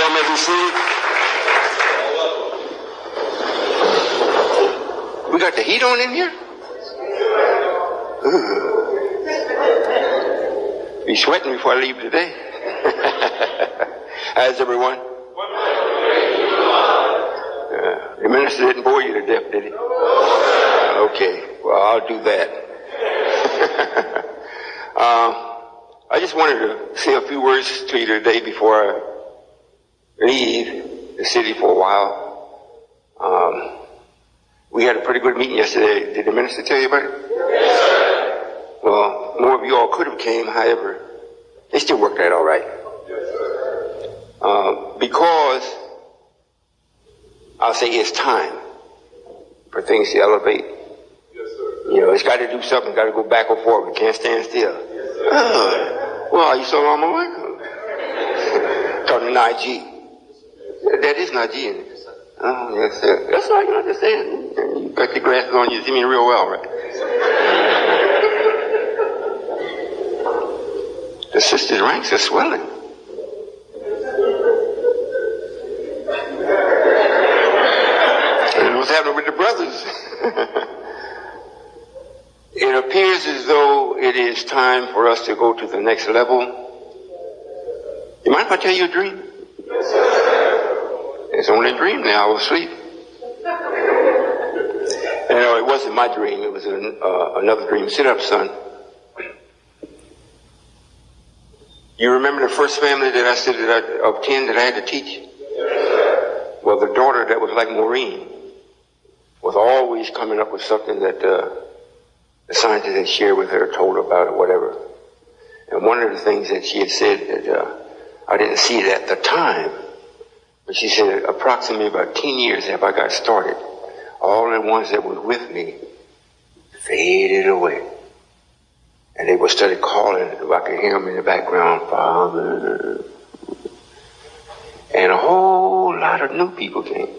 Y'all may be seated. We got the heat on in here? Be sweating before I leave today. How's everyone? The minister didn't bore you to death, did he? Okay, well, I'll do that. I just wanted to say a few words to you today before I leave the city for a while. We had a pretty good meeting yesterday. Did the minister tell you about it? Yes. Well, more of you all could have came. However, they still worked out all right. Because I'll say it's time for things to elevate. Yes, sir. You know, it's got to do something. Got to go back and forth. We can't stand still. Yes, well, are you so long away? Talking to Najee. That is Najee in it. Oh, yes, sir. That's all you understand. You got your glasses on, you see me real well, right? The sisters' ranks are swelling. And what's happening with the brothers? It appears as though it is time for us to go to the next level. You mind if I tell you a dream? Yes, sir. It's only a dream now. I was asleep. And it wasn't my dream. It was another dream. Sit up, son. You remember the first family that I said of 10 that I had to teach? Well, the daughter that was like Maureen was always coming up with something that the scientist had shared with her, told her about it, whatever. And one of the things that she had said that I didn't see it at the time, but she said approximately about 10 years after I got started, all the ones that were with me faded away. And they would start calling, I could hear them in the background, Father. And a whole lot of new people came.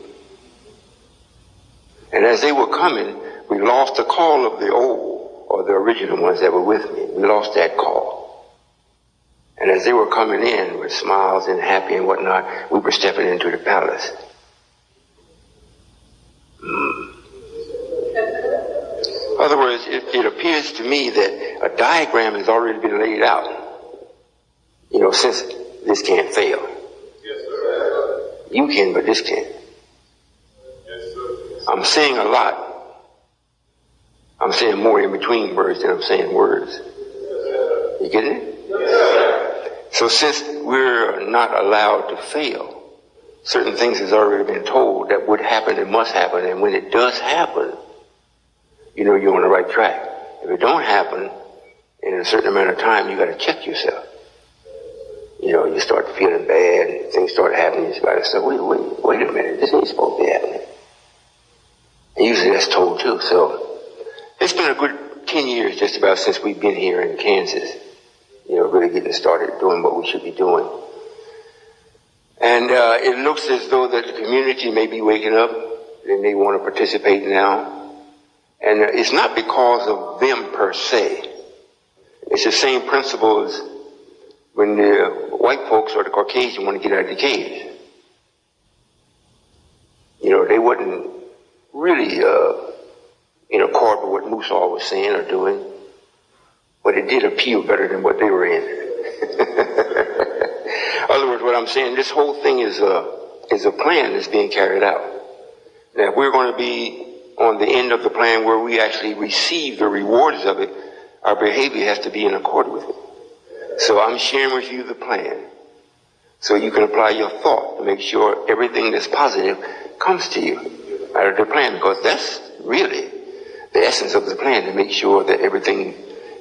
And as they were coming, we lost the call of the old, or the original ones that were with me. We lost that call. And as they were coming in with smiles and happy and whatnot, we were stepping into the palace. In other words, it appears to me that a diagram has already been laid out. You know, since this can't fail. Yes, sir. You can, but this can't. Yes, sir. I'm saying a lot. I'm saying more in between words than I'm saying words. Yes, you getting it? Yes, sir. So since we're not allowed to fail, certain things has already been told that would happen and must happen. And when it does happen, you know you're on the right track. If it don't happen in a certain amount of time, you got to check yourself. You know, you start feeling bad, and things start happening. You got to say, wait a minute, this ain't supposed to be happening. And usually that's told too. So it's been a good 10 years just about since we've been here in Kansas. You know, really getting started doing what we should be doing. And it looks as though that the community may be waking up. They may want to participate now. And it's not because of them per se. It's the same principle as when the white folks or the Caucasian want to get out of the caves. You know, they wasn't really in accord with what Musa was saying or doing, but it did appeal better than what they were in. In other words, what I'm saying, this whole thing is a plan that's being carried out. Now, if we're going to be on the end of the plan where we actually receive the rewards of it, our behavior has to be in accord with it. So I'm sharing with you the plan so you can apply your thought to make sure everything that's positive comes to you out of the plan, because that's really the essence of the plan, to make sure that everything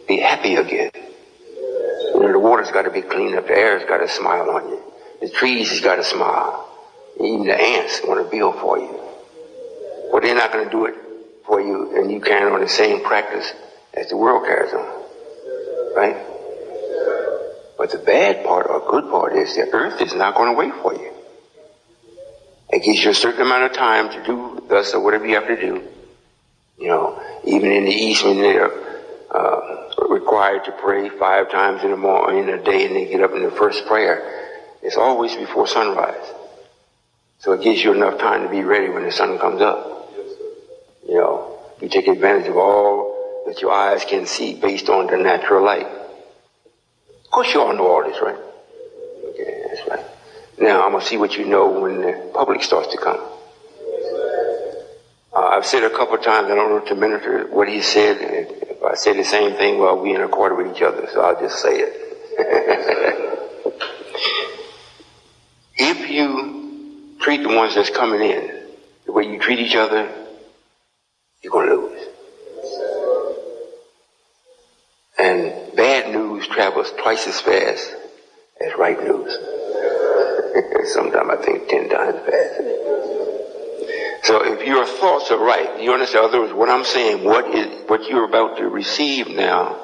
be happy again. You know, the water's got to be cleaned up, the air's got to smile on you, the trees has got to smile, even the ants want to build for you. Well, they're not going to do it for you, and you carry on the same practice as the world carries on, right? But the bad part or good part is the earth is not going to wait for you. It gives you a certain amount of time to do thus or whatever you have to do. You know, even in the East, when they're required to pray 5 times in a day, and they get up in the first prayer, It's always before sunrise. So it gives you enough time to be ready when the sun comes up. You know, you take advantage of all that your eyes can see based on the natural light. Of course you all know all this, right? Okay, that's right. Now I'm going to see what you know when the public starts to come. I've said a couple of times, I don't know to minister what he said. If I say the same thing, well, we in accord with each other, so I'll just say it. If you treat the ones that's coming in the way you treat each other, you're going to lose. And bad news travels twice as fast as right news. Sometimes I think 10 times faster. So if your thoughts are right, you understand, in other words, what I'm saying, what you're about to receive now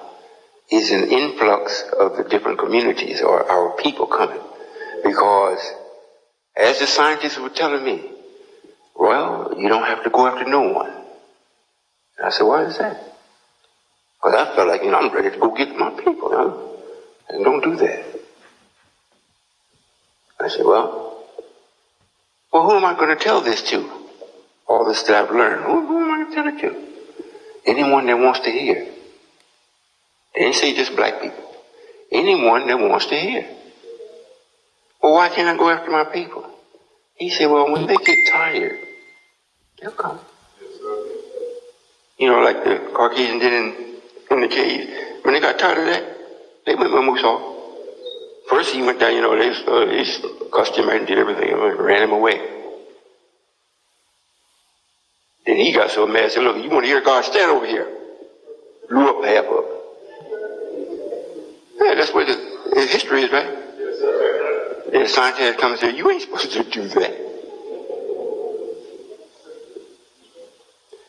is an influx of the different communities or our people coming. Because as the scientists were telling me, well, you don't have to go after no one. And I said, why is that? Because I felt like, I'm ready to go get my people. And don't do that. I said, well, who am I going to tell this to? All this that I've learned. Who am I going to tell it to? Anyone that wants to hear. They didn't say just black people. Anyone that wants to hear. Well, why can't I go after my people? He said, well, when they get tired, they'll come. Like the Caucasian did in the cave. When they got tired of that, they went with Musa. First he went down, they cussed him and did everything, ran him away. Then he got so mad, said, look, you want to hear God, stand over here. Blew up half of it. Yeah, that's what the history is, right? Then the scientist comes and says, you ain't supposed to do that.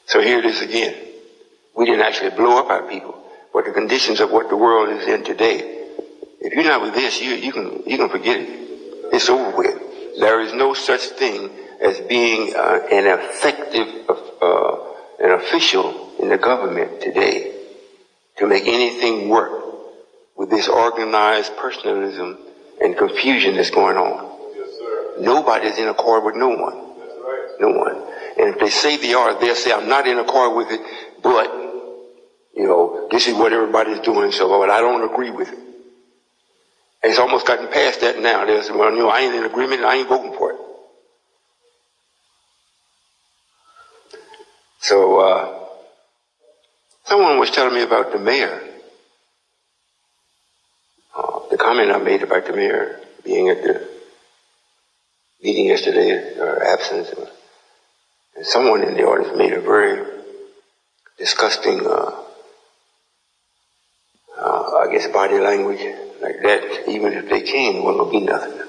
So here it is again. We didn't actually blow up our people, but the conditions of what the world is in today, if you're not with this, you can forget it. It's over with. There is no such thing as being an effective an official in the government today to make anything work with this organized personalism and confusion that's going on. Yes, nobody's in accord with no one. That's right. No one. And if they say they are, they'll say, I'm not in accord with it, but, this is what everybody's doing, so but I don't agree with it. And it's almost gotten past that now. They'll say, well, I ain't in agreement, I ain't voting for it. So, someone was telling me about the mayor. The comment I made about the mayor being at the meeting yesterday, or absence. And someone in the audience made a very disgusting, body language like that. Even if they came, it wasn't going to be nothing.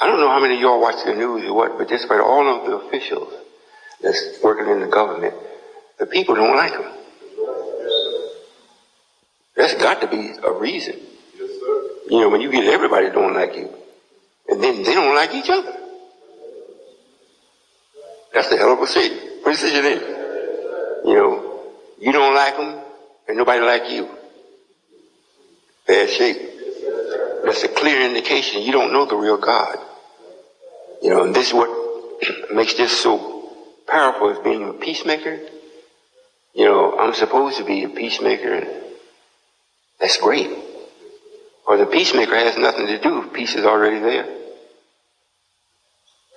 I don't know how many of y'all watch the news or what, but just about all of the officials that's working in the government, the people don't like them. That's got to be a reason. Yes, sir. When you get everybody don't like you, and then they don't like each other. That's the hell of a position in. You don't like them, and nobody like you. Bad shape. That's a clear indication you don't know the real God. And this is what makes this so powerful, is being a peacemaker. I'm supposed to be a peacemaker, and that's great. Or the peacemaker has nothing to do if peace is already there.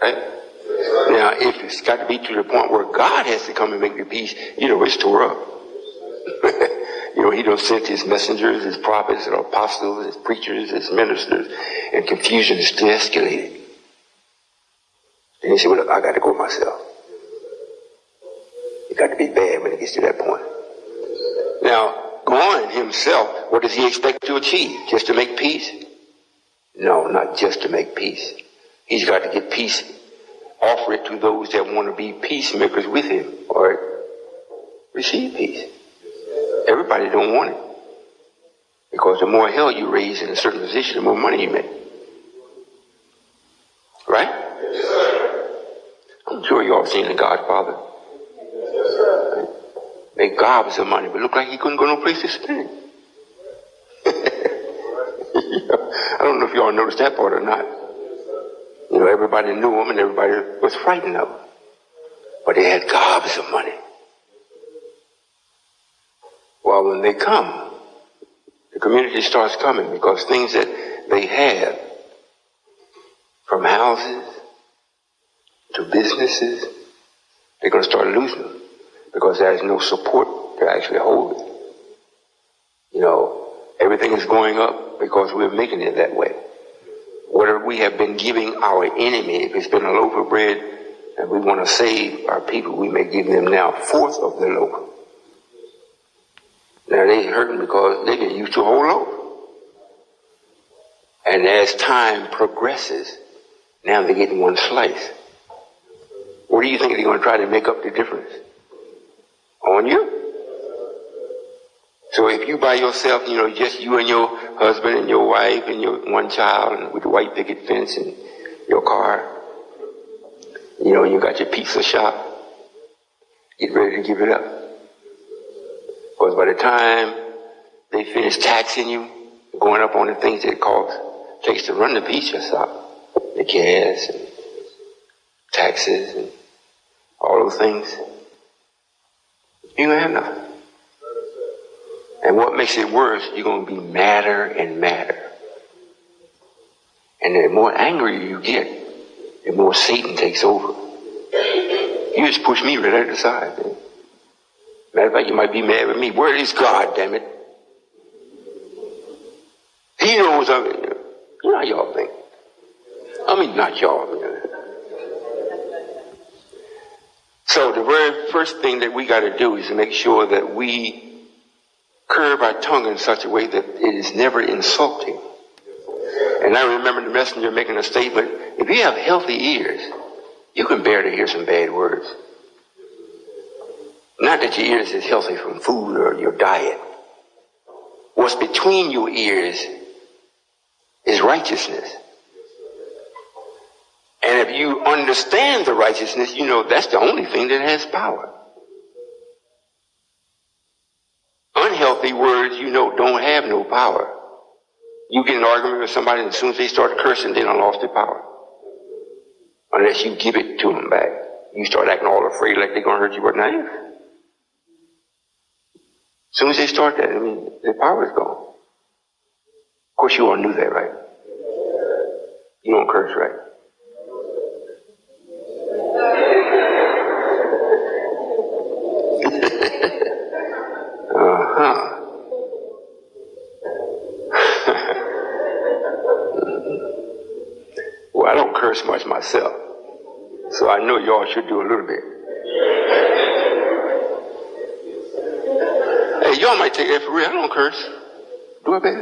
Right? Now, if it's got to be to the point where God has to come and make the peace, it's tore up. He done sent his messengers, his prophets, his apostles, his preachers, his ministers, and confusion is still escalating. And he said, well, look, I got to go myself. It got to be bad when it gets to that point. Now, going himself, what does he expect to achieve? Just to make peace? No, not just to make peace. He's got to get peace, offer it to those that want to be peacemakers with him, or receive peace. Everybody don't want it. Because the more hell you raise in a certain position, the more money you make. Right? I'm sure you all seen The Godfather. Make gobs of money, but looked like he couldn't go no place to spend it. I don't know if you all y'all noticed that part or not. You know, everybody knew them and everybody was frightened of them. But they had gobs of money. Well, when they come, the community starts coming because things that they have, from houses to businesses, they're going to start losing them because there's no support to actually hold it. You know, everything is going up because we're making it that way. Whatever we have been giving our enemy, if it's been a loaf of bread and we want to save our people, we may give them now a fourth of the loaf. Now they hurting because they get used to a whole loaf. And as time progresses, now they're getting one slice. What do you think they're going to try to make up the difference? On you? So if you by yourself, you know, just you and your husband and your wife and your one child and with the white picket fence and your car, you know, you got your pizza shop, get ready to give it up. Because by the time they finish taxing you, going up on the things that it takes to run the pizza shop, the gas and taxes and all those things, you don't have nothing. And what makes it worse, you're going to be madder and madder. And the more angry you get, the more Satan takes over. You just push me right at the side, man. Matter of fact, you might be mad with me. Where is God, damn it? He knows of it. You know how y'all think. I mean, not y'all. So the very first thing that we got to do is to make sure that we curb our tongue in such a way that it is never insulting. And I remember the messenger making a statement, if you have healthy ears, you can bear to hear some bad words. Not that your ears is healthy from food or your diet. What's between your ears is righteousness. And if you understand the righteousness, you know that's the only thing that has power. Unhealthy words, you know, don't have no power. You get in an argument with somebody, and as soon as they start cursing, they done lost their power. Unless you give it to them back. You start acting all afraid like they're going to hurt you, but not you. As soon as they start that, I mean, their power is gone. Of course, you all knew that, right? You don't curse, right? Well, I don't curse much myself, so I know y'all should do a little bit. Hey, y'all might take that for real. I don't curse. Do I, baby?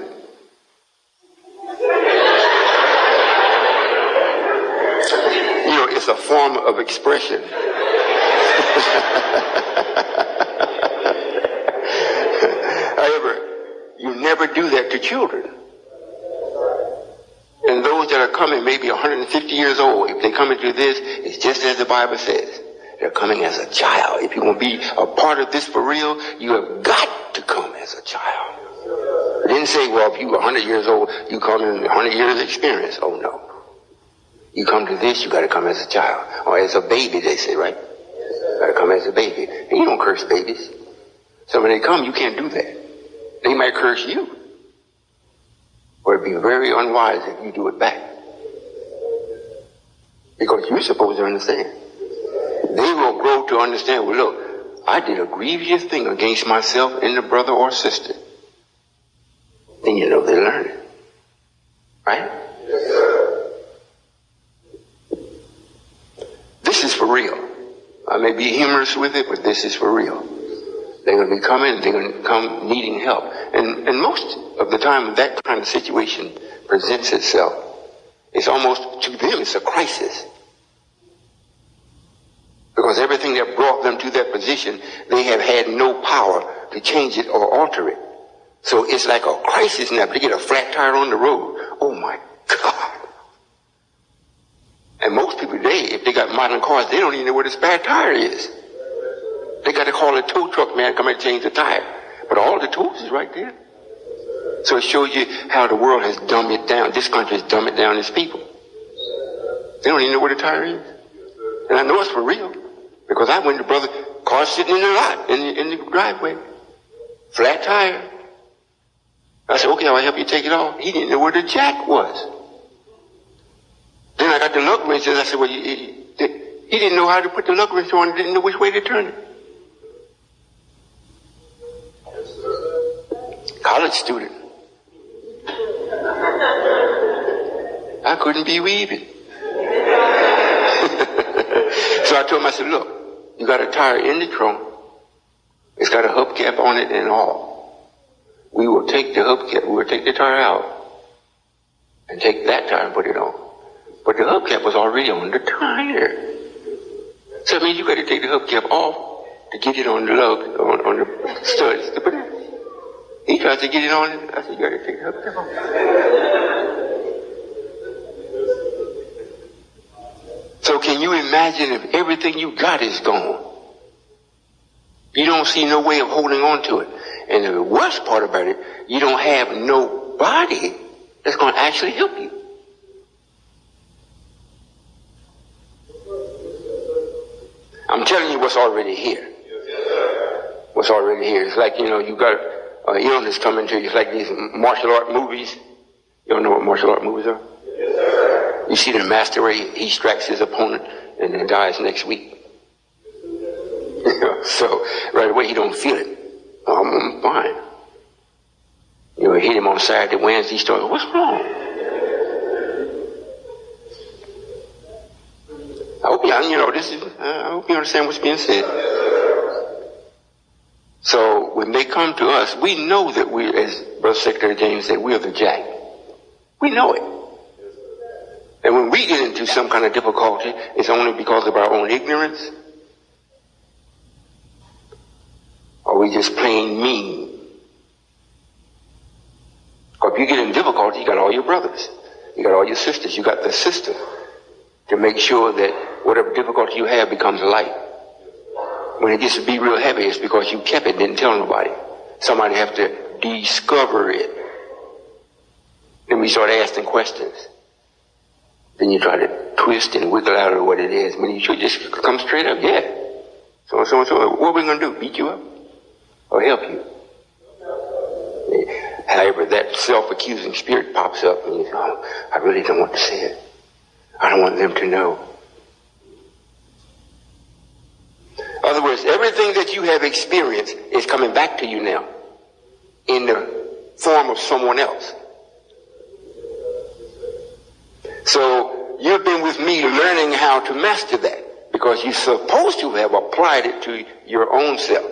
You know, it's a form of expression. However, you never do that to children. And those that are coming, maybe 150 years old, if they come into this, it's just as the Bible says. They're coming as a child. If you want to be a part of this for real, you have got to come as a child. It didn't say, well, if you were 100 years old, you come in 100 years experience. Oh, no. You come to this, you got to come as a child. Or as a baby, they say, right? You got to come as a baby. And you don't curse babies. So when they come, you can't do that. They might curse you. Or it'd be very unwise if you do it back. Because you're supposed to understand. They will grow to understand, well, look, I did a grievous thing against myself and the brother or sister. Then you know they're learning. Right? This is for real. I may be humorous with it, but this is for real. They're going to be coming, they're going to come needing help. And most of the time when that kind of situation presents itself, it's almost, to them, it's a crisis. Because everything that brought them to that position, they have had no power to change it or alter it. So it's like a crisis now. They get a flat tire on the road. Oh my God. And most people today, if they got modern cars, they don't even know where the spare tire is. They got to call a tow truck man to come and change the tire. But all the tools is right there. So it shows you how the world has dumbed it down. This country has dumbed it down its people. They don't even know where the tire is. And I know it's for real. Because I went to brother, car sitting in the lot, in the driveway. Flat tire. I said, okay, I'll help you take it off. He didn't know where the jack was. Then I got the lug wrenches. I said, well, he didn't know how to put the lug wrench on. He didn't know which way to turn it. College student. I couldn't be weaving. So I told him, I said, look, you got a tire in the trunk. It's got a hubcap on it and all. We will take the hubcap, we will take the tire out and take that tire and put it on. But the hubcap was already on the tire. So that means you got to take the hubcap off to get it on the lug, on the studs to put it. He tries to get it on. I said, you got to take the hubcap off. So can you imagine if everything you got is gone? You don't see no way of holding on to it. And the worst part about it, you don't have nobody that's going to actually help you. I'm telling you what's already here. What's already here. It's like, you got illness coming to you. It's like these martial art movies. You don't know what martial art movies are? You see the master where he strikes his opponent and then dies next week. So right away he don't feel it. I'm fine. Hit him on Saturday, Wednesday, he started, what's wrong? I hope I hope you understand what's being said. So when they come to us, we know that we, as Brother Secretary James said, we are the jack. We know it. And when we get into some kind of difficulty, it's only because of our own ignorance. Or we just plain mean. Or if you get in difficulty, you got all your brothers. You got all your sisters. You got the sister to make sure that whatever difficulty you have becomes light. When it gets to be real heavy, it's because you kept it, didn't tell nobody. Somebody have to discover it. Then we start asking questions. Then you try to twist and wiggle out of what it is. When you should just come straight up, yeah. So. What are we going to do? Beat you up? Or help you? However, that self-accusing spirit pops up and you say, oh, I really don't want to say it. I don't want them to know. In other words, everything that you have experienced is coming back to you now in the form of someone else. So you've been with me learning how to master that because you're supposed to have applied it to your own self.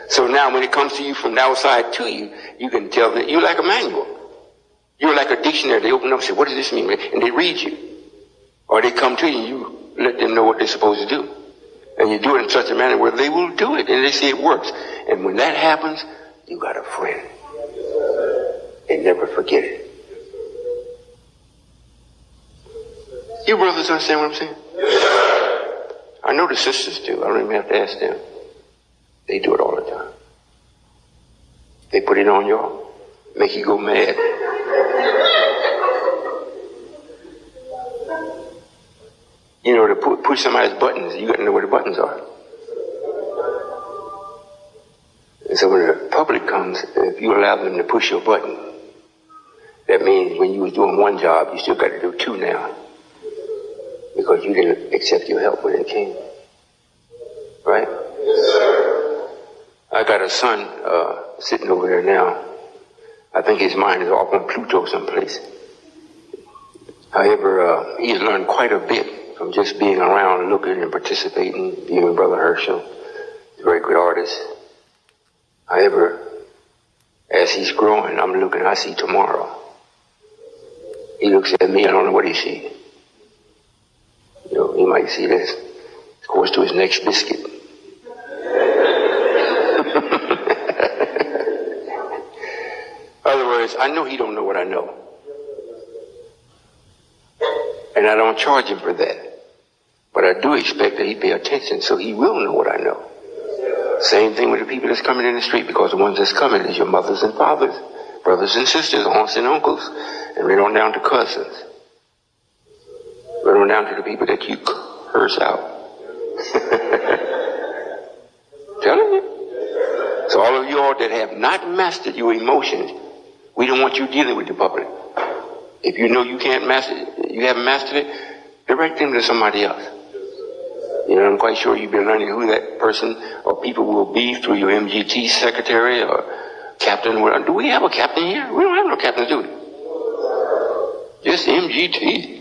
So now when it comes to you from the outside to you, you can tell that you're like a manual. You're like a dictionary. They open up and say, what does this mean? And they read you. Or they come to you and you let them know what they're supposed to do. And you do it in such a manner where they will do it and they see it works. And when that happens, you got a friend. And never forget it. You brothers understand what I'm saying? I know the sisters do. I don't even have to ask them. They do it all the time. They put it on y'all. Make you go mad. To push somebody's buttons, you got to know where the buttons are. And so when the public comes, if you allow them to push your button, that means when you was doing one job, you still got to do two now. Because you didn't accept your help when it came. Right? I got a son sitting over there now. I think his mind is off on Pluto someplace. However, he has learned quite a bit from just being around, looking and participating, being with Brother Herschel. He's a very good artist. However, as he's growing, I'm looking, I see tomorrow. He looks at me, I don't know what he sees. He might see this, of course, to his next biscuit. In other words, I know he don't know what I know. And I don't charge him for that. But I do expect that he pay attention so he will know what I know. Same thing with the people that's coming in the street, because the ones that's coming is your mothers and fathers, brothers and sisters, aunts and uncles, and right on down to cousins. Right on down to the people that you curse out. Telling you. So all of you all that have not mastered your emotions, we don't want you dealing with the public. If you know you can't master it, you haven't mastered it, direct them to somebody else. You know, I'm quite sure you've been learning who that person or people will be through your MGT secretary or captain. Do we have a captain here? We don't have no captains, do we? Just MGT.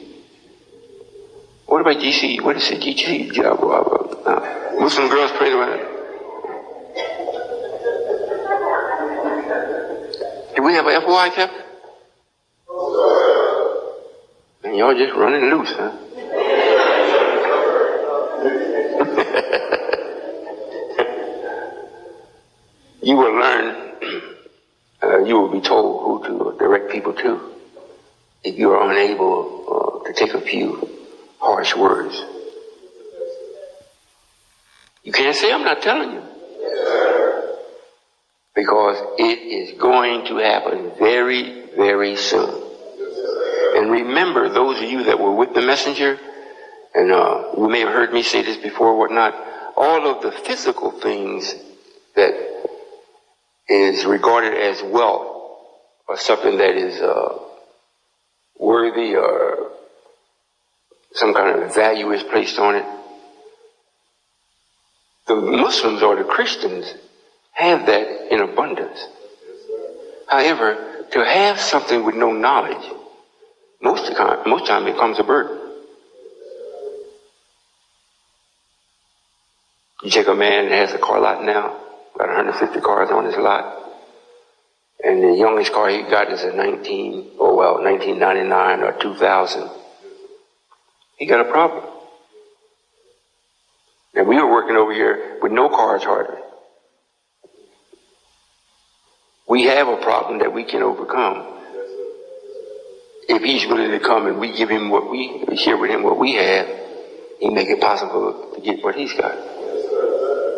What about GC? What is it? GC? Muslim girls pray to it. Do we have an FOI captain? And y'all just running loose, huh? You will learn, you will be told who to direct people to if you are unable to take a few harsh words. You can't say I'm not telling you. Because it is going to happen very, very soon. And remember, those of you that were with the messenger, and you may have heard me say this before or whatnot, all of the physical things that is regarded as wealth or something that is worthy or some kind of value is placed on it, the Muslims or the Christians have that in abundance. However, to have something with no knowledge, most time becomes a burden. You take a man that has a car lot now, got 150 cars on his lot, and the youngest car he got is a 1999 or 2000. He got a problem. And we were working over here with no cars hardly. We have a problem that we can overcome. If he's willing to come and we give him we share with him what we have, he make it possible to get what he's got.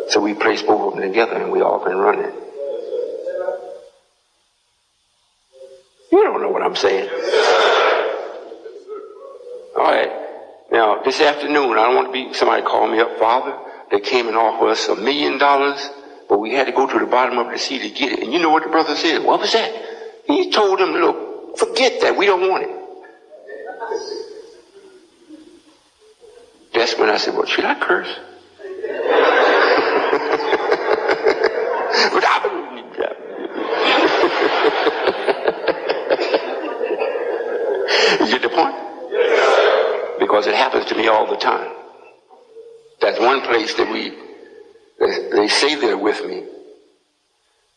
So we place both of them together and we off and running. You don't know what I'm saying. All right. Now, this afternoon, I don't want to be, somebody called me up, Father, they came and offered us $1 million, but we had to go to the bottom of the sea to get it. And you know what the brother said? What was that? He told them, look, forget that. We don't want it. That's when I said, well, should I curse? You get the point? Because it happens to me all the time. That's one place that they say they're with me.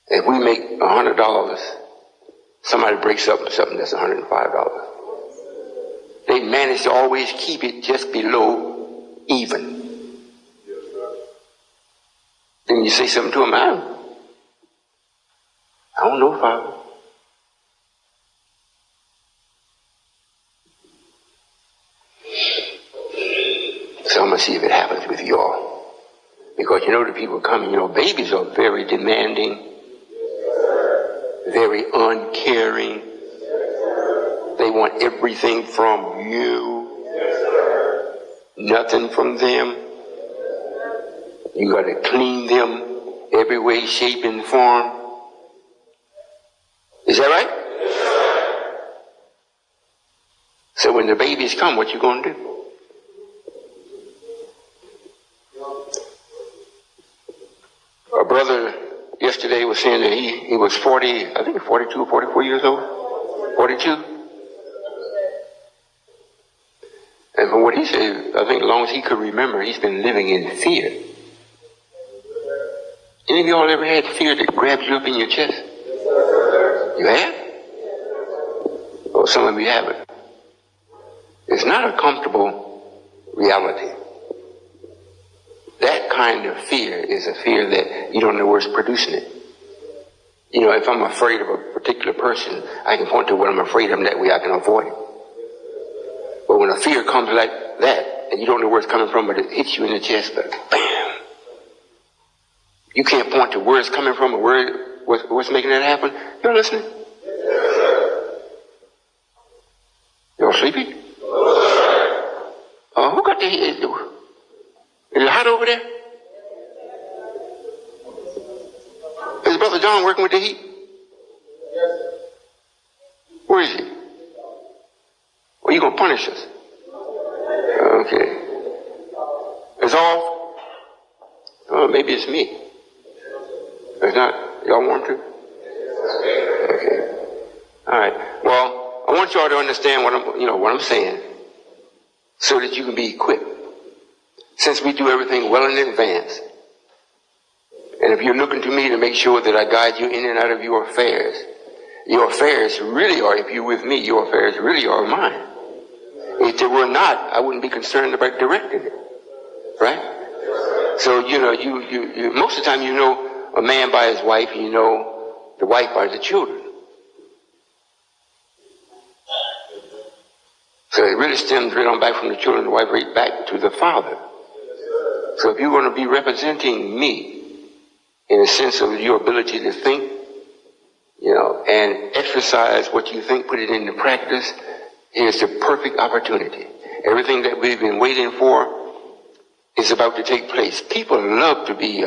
If we make $100, somebody breaks up with something that's $105. They manage to always keep it just below even. Then you say something to them, I don't know, Father. So I'm going to see if it happens with you all. Because you know the people coming, babies are very demanding, very uncaring. They want everything from you, nothing from them. You got to clean them every way, shape, and form. Is that right? So when the babies come, what you going to do? A brother yesterday was saying that he was 40, I think 42 or 44 years old. 42. And from what he said, I think as long as he could remember, he's been living in fear. Any of y'all ever had fear that grabs you up in your chest? You have? Or some of you haven't. It's not a comfortable reality. That kind of fear is a fear that you don't know what's producing it. If I'm afraid of a particular person, I can point to what I'm afraid of, and that way I can avoid it. But when a fear comes like that, and you don't know where it's coming from, but it hits you in the chest, but bam! You can't point to where it's coming from or what's making that happen. You're listening? the heat? Is it hot over there? Is Brother John working with the heat? Where is he? Well, you going to punish us? Okay. It's off? Oh, maybe it's me. It's not? Y'all want to? Okay. All right. Well, I want y'all to understand what I'm saying, so that you can be equipped. Since we do everything well in advance, and if you're looking to me to make sure that I guide you in and out of your affairs really are, if you're with me, your affairs really are mine. If they were not, I wouldn't be concerned about directing it. Right? So, you most of the time you know a man by his wife, and you know the wife by the children. So it really stems right on back from the children, the wife right back to the father. So if you're going to be representing me in the sense of your ability to think, and exercise what you think, put it into practice, here's the perfect opportunity. Everything that we've been waiting for is about to take place. People love to be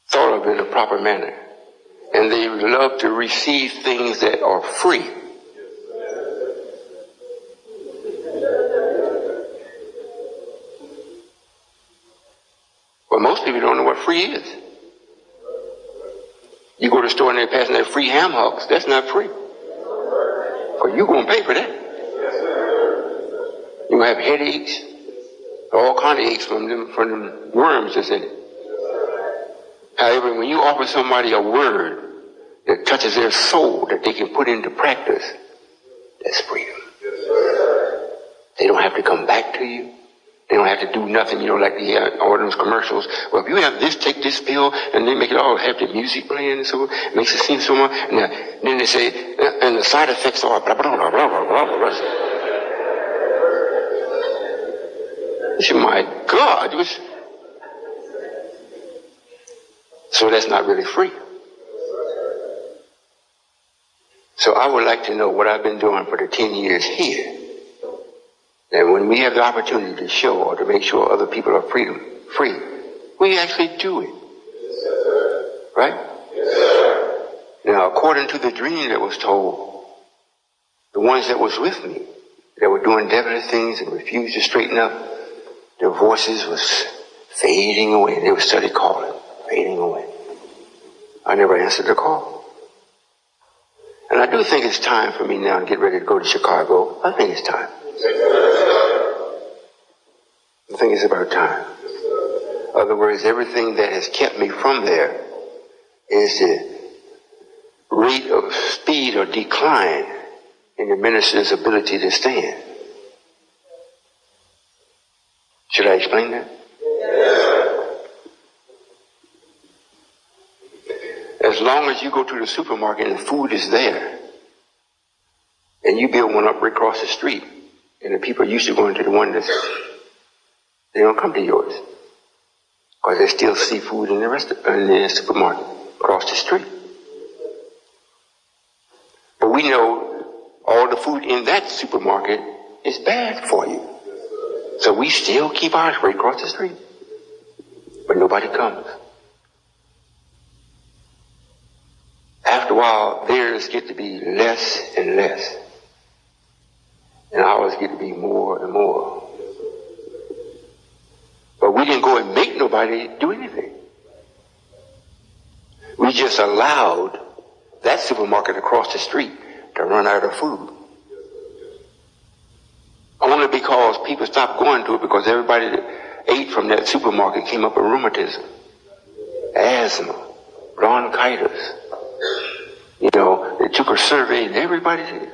thought of in a proper manner. And they love to receive things that are free. But most people don't know what free is. You go to the store and they're passing that free ham hocks. That's not free. Or you're going to pay for that. You're going to have headaches, all kind of aches from them worms that's in it. However, when you offer somebody a word that touches their soul, that they can put into practice, that's freedom. They don't have to come back to you. They don't have to do nothing, like all those commercials. Well, if you have this, take this pill, and they make it all have the music playing and so it makes it seem so much. And then they say, and the side effects are blah, blah, blah, blah, blah, blah, blah. I said, my God. So that's not really free. So I would like to know what I've been doing for the 10 years here. And when we have the opportunity to show or to make sure other people are free, we actually do it. Right? Now, according to the dream that was told, the ones that was with me, that were doing devilish things and refused to straighten up, their voices was fading away. They would study calling, fading away. I never answered the call. And I do think it's time for me now to get ready to go to Chicago. I think it's time. I think it's about time. In other words, everything that has kept me from there is the rate of speed or decline in the minister's ability to stand. Should I explain that? As long as you go to the supermarket and food is there, and you build one up right across the street, and the people are used to going to the one that's, they don't come to yours. Because they still see food in the supermarket across the street. But we know all the food in that supermarket is bad for you. So we still keep ours right across the street. But nobody comes. After a while, theirs get to be less and less. And ours get to be more and more. But we didn't go and make nobody do anything. We just allowed that supermarket across the street to run out of food. Only because people stopped going to it because everybody that ate from that supermarket came up with rheumatism, asthma, bronchitis. They took a survey and everybody did.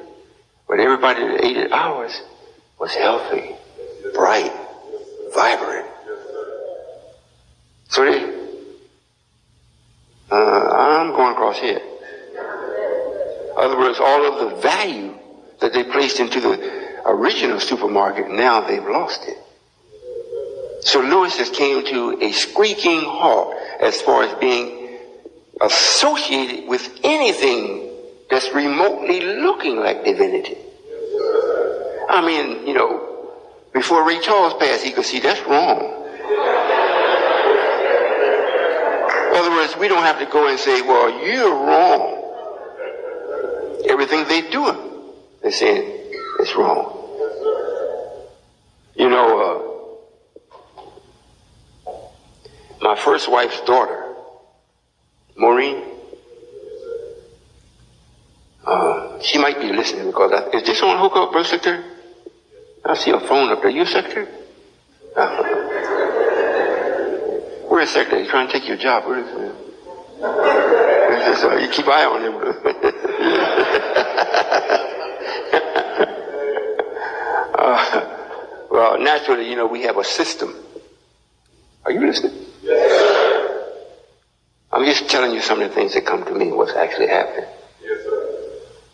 But everybody that ate at ours was healthy, bright, vibrant. So I'm going across here. In other words, all of the value that they placed into the original supermarket, now they've lost it. So Lewis has came to a screeching halt as far as being associated with anything that's remotely looking like divinity. I mean, before Ray Charles passed, he could see that's wrong. In other words, we don't have to go and say, well, you're wrong. Everything they're doing, they're saying it's wrong. My first wife's daughter, Maureen, she might be listening because is this on hookup, Brother Secretary? I see a phone up there. You a secretary? Where is secretary? He's trying to take your job. Where is it? You keep eye on him. Well, naturally, we have a system. Are you listening? I'm just telling you some of the things that come to me, what's actually happening. Yes, sir.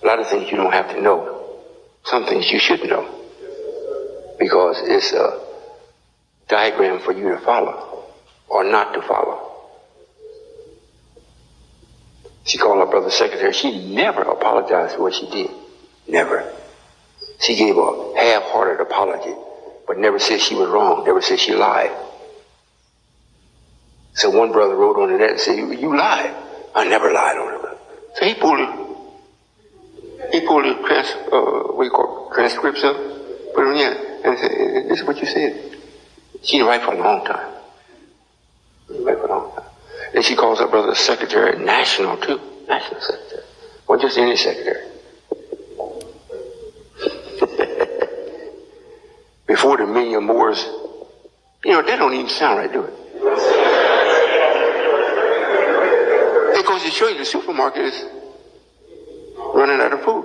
A lot of things you don't have to know. Some things you should know. Because it's a diagram for you to follow or not to follow. She called her brother secretary. She never apologized for what she did. Never. She gave a half-hearted apology, but never said she was wrong, never said she lied. So one brother wrote on the net and said, you lied. I never lied on it. So he pulled the transcripts up, put it on here, and said, this is what you said. She didn't write for a long time. Then she calls her brother secretary, national too. National secretary. Well, just any secretary. Before the million Moors, that don't even sound right, do it? It goes to show you the supermarket is running out of food.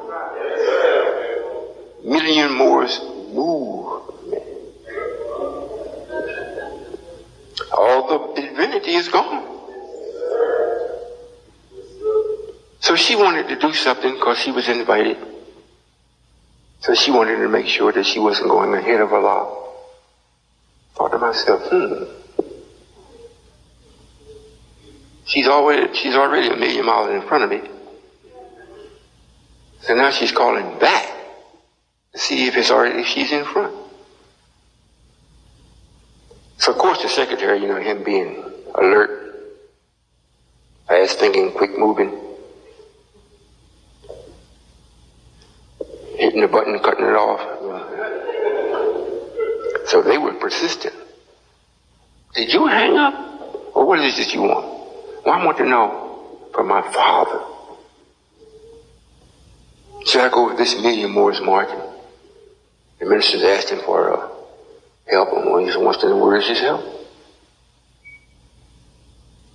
Million Moors move. All the divinity is gone. So she wanted to do something because she was invited. So she wanted to make sure that she wasn't going ahead of Allah. Thought to myself, She's already a million miles in front of me. So now she's calling back to see if she's in front. So of course the secretary, him being alert, fast thinking, quick moving, hitting the button, cutting it off. So they were persistent. Did you hang up? Or what is it you want? Well, I want to know from my father. Should I go with this million Moors marching? The minister's asked him for help, and he just wants to know where is his help.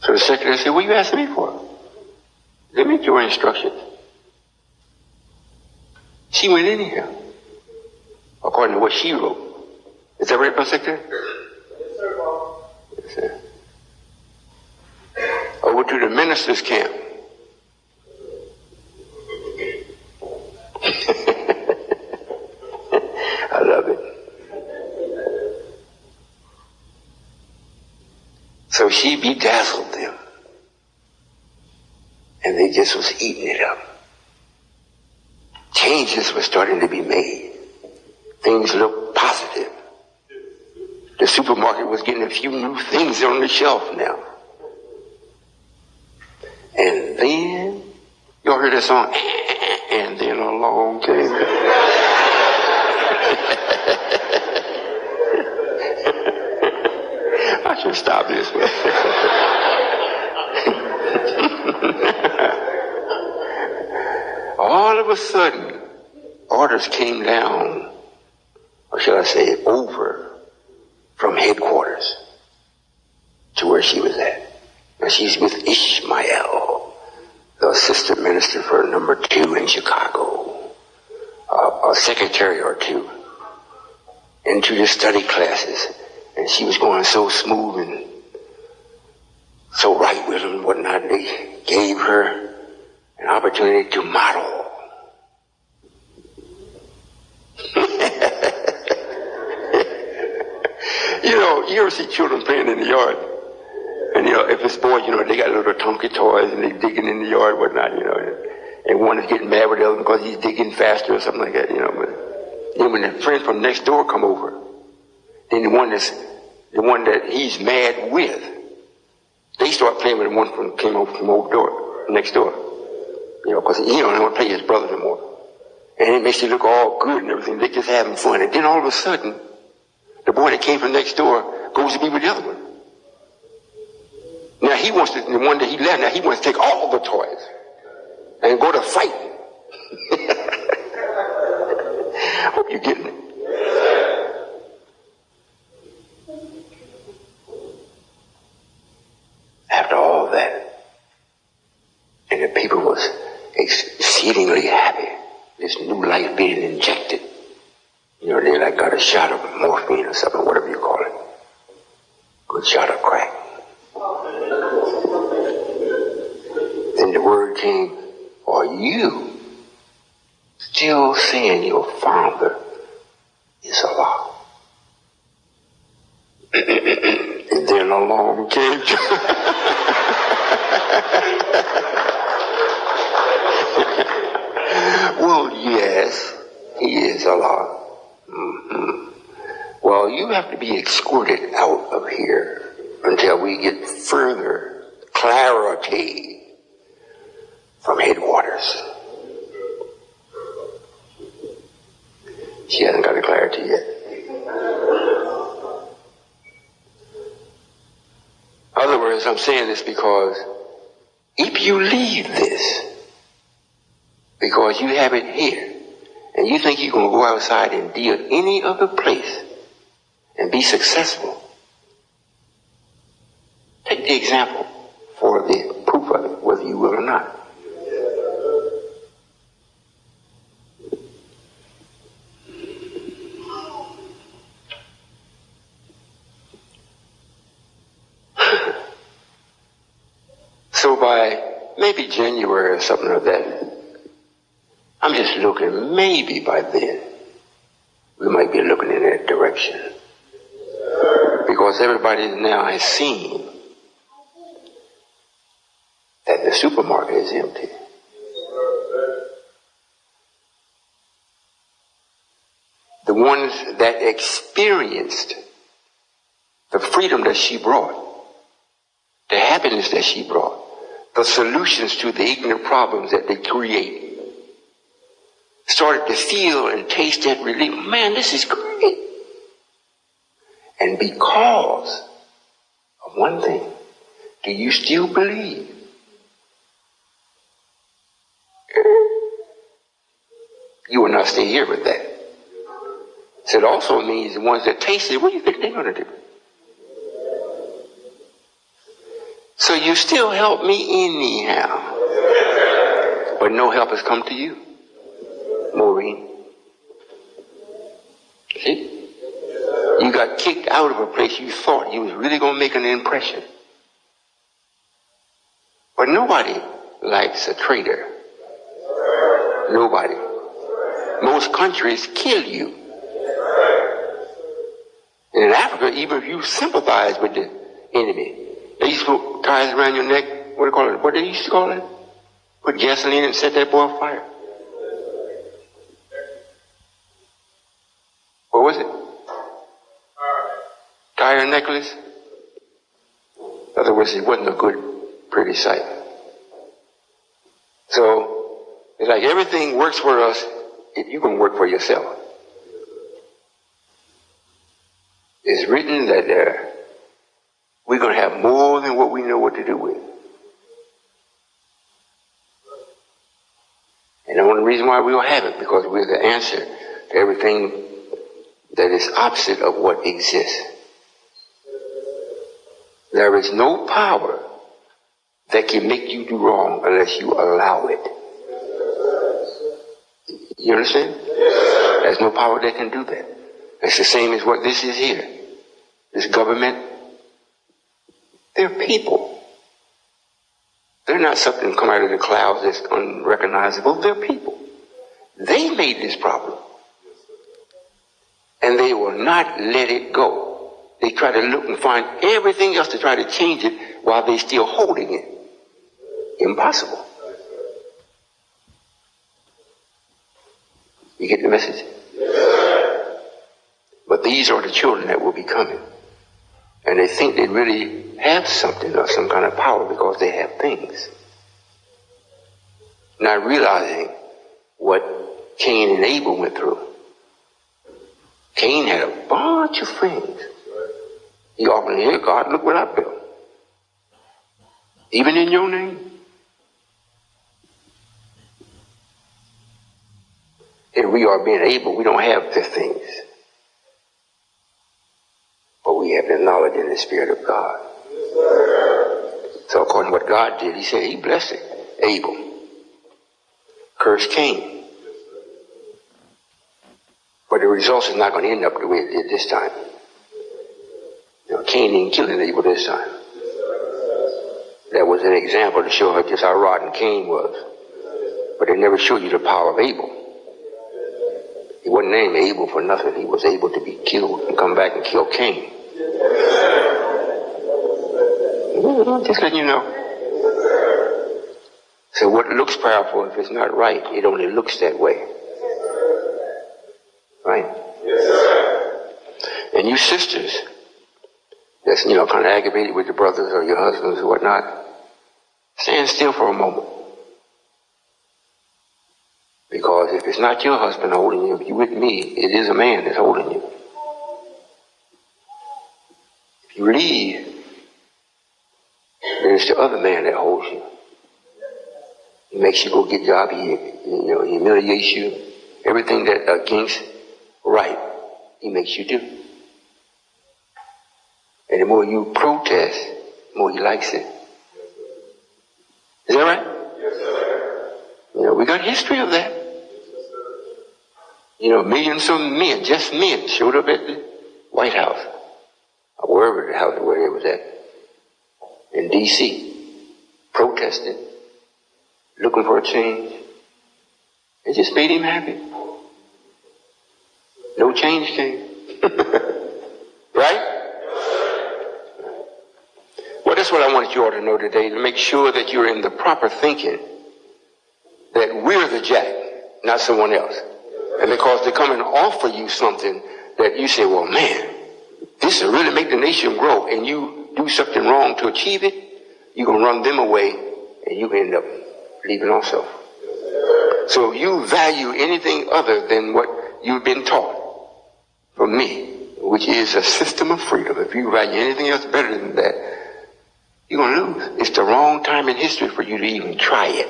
So the secretary said, what are you asking me for? Let me get your instructions. She went anyhow, according to what she wrote. Is that right, Brother Secretary? Yes, sir, Mom. Yes, sir. Over to the minister's camp. I love it. So she bedazzled them. And they just was eating it up. Changes were starting to be made. Things looked positive. The supermarket was getting a few new things on the shelf now. And then, y'all heard that song? And then along came. I should stop this. All of a sudden, orders came down, or shall I say over, from headquarters to where she was at. Now she's with Ishmael, the assistant minister for number 2 in Chicago, a secretary or two, into the study classes. And she was going so smooth and so right with them and whatnot. They gave her an opportunity to model. You ever see children playing in the yard? And, if it's boys, they got little Tonka toys and they digging in the yard, whatnot, and one is getting mad with the other because he's digging faster or something like that, but Then when the friend from next door come over, then the one that he's mad with, they start playing with the one from came over from next door. You know, because he don't want to play his brother anymore. And it makes you look all good and everything. They're just having fun. And then all of a sudden, the boy that came from next door goes to be with the other one. Now he wants to, the one that he left, now he wants to take all the toys and go to fight. Hope you're getting it. After all that, and the people was exceedingly happy. This new life being injected. You know, they like got a shot of morphine or something, whatever you call it. Good shot of crack. Then the word came, are you still saying your father is Allah? And then along came well, yes, he is Allah. Mm-hmm. Well, you have to be escorted out of here until we get further clarity from headquarters. She hasn't got the clarity yet. In other words, I'm saying this because if you leave this, because you have it here, and you think you're going to go outside and deal any other place and be successful, take the example for the proof of it, whether you will or not. So by maybe January or something like that, I'm just looking, maybe by then, we might be looking in that direction. Because everybody now has seen that the supermarket is empty. The ones that experienced the freedom that she brought, the happiness that she brought, the solutions to the ignorant problems that they create, started to feel and taste that relief. Man, this is great. And because of one thing, do you still believe? You will not stay here with that. So it also means the ones that taste it, what do you think they're going to do? So you still help me anyhow. But no help has come to you, Maureen. See? You got kicked out of a place you thought you was really going to make an impression. But nobody likes a traitor. Nobody. Most countries kill you. And in Africa, even if you sympathize with the enemy, they used to put ties around your neck. What do you call it? What they used to call it? Put gasoline and set that boy on fire. What was it? Tire necklace? In other words, it wasn't a good, pretty sight. So, it's like everything works for us if you can work for yourself. It's written that we're going to have more than what we know what to do with. And the only reason why we don't have it, because we're the answer to everything that is opposite of what exists. There is no power that can make you do wrong unless you allow it. You understand? There's no power that can do that. It's the same as what this is here. This government, they're people. They're not something come out of the clouds that's unrecognizable. They're people. They made this problem. And they will not let it go. They try to look and find everything else to try to change it while they're still holding it. Impossible. You get the message? these are the children that will be coming. And they think they really have something or some kind of power because they have things. Not realizing what Cain and Abel went through. Cain had a bunch of things. He often heard, God, look what I built. Even in your name. Here we are being able, we don't have the things. But we have the knowledge and the Spirit of God. So according to what God did, he said he blessed Abel. Cursed Cain. But the results is not going to end up the way it did this time. Cain didn't kill Abel this time. That was an example to show her just how rotten Cain was. But it never showed you the power of Abel. He wasn't named Abel for nothing. He was able to be killed and come back and kill Cain. Just letting you know. So what looks powerful, if it's not right, it only looks that way. Right? And you sisters that's, kind of aggravated with your brothers or your husbands or whatnot, stand still for a moment. Because if it's not your husband holding you, if you're with me, it is a man that's holding you. If you leave, then it's the other man that holds you. He makes you go get a job. He humiliates you. Everything that against right, he makes you do. And the more you protest, the more he likes it. Is that right? Yes, sir. We got history of that. Millions of men, just men, showed up at the White House, or wherever the house, where it was at, in D.C., protesting, looking for a change. It just made him happy. No change came. Right? Well, that's what I wanted you all to know today, to make sure that you're in the proper thinking that we're the jack, not someone else. And because they come and offer you something that you say, well, man, this will really make the nation grow, and you do something wrong to achieve it, you're going to run them away, and you end up leaving also. So if you value anything other than what you've been taught from me, which is a system of freedom, if you value anything else better than that, you're going to lose. It's the wrong time in history for you to even try it.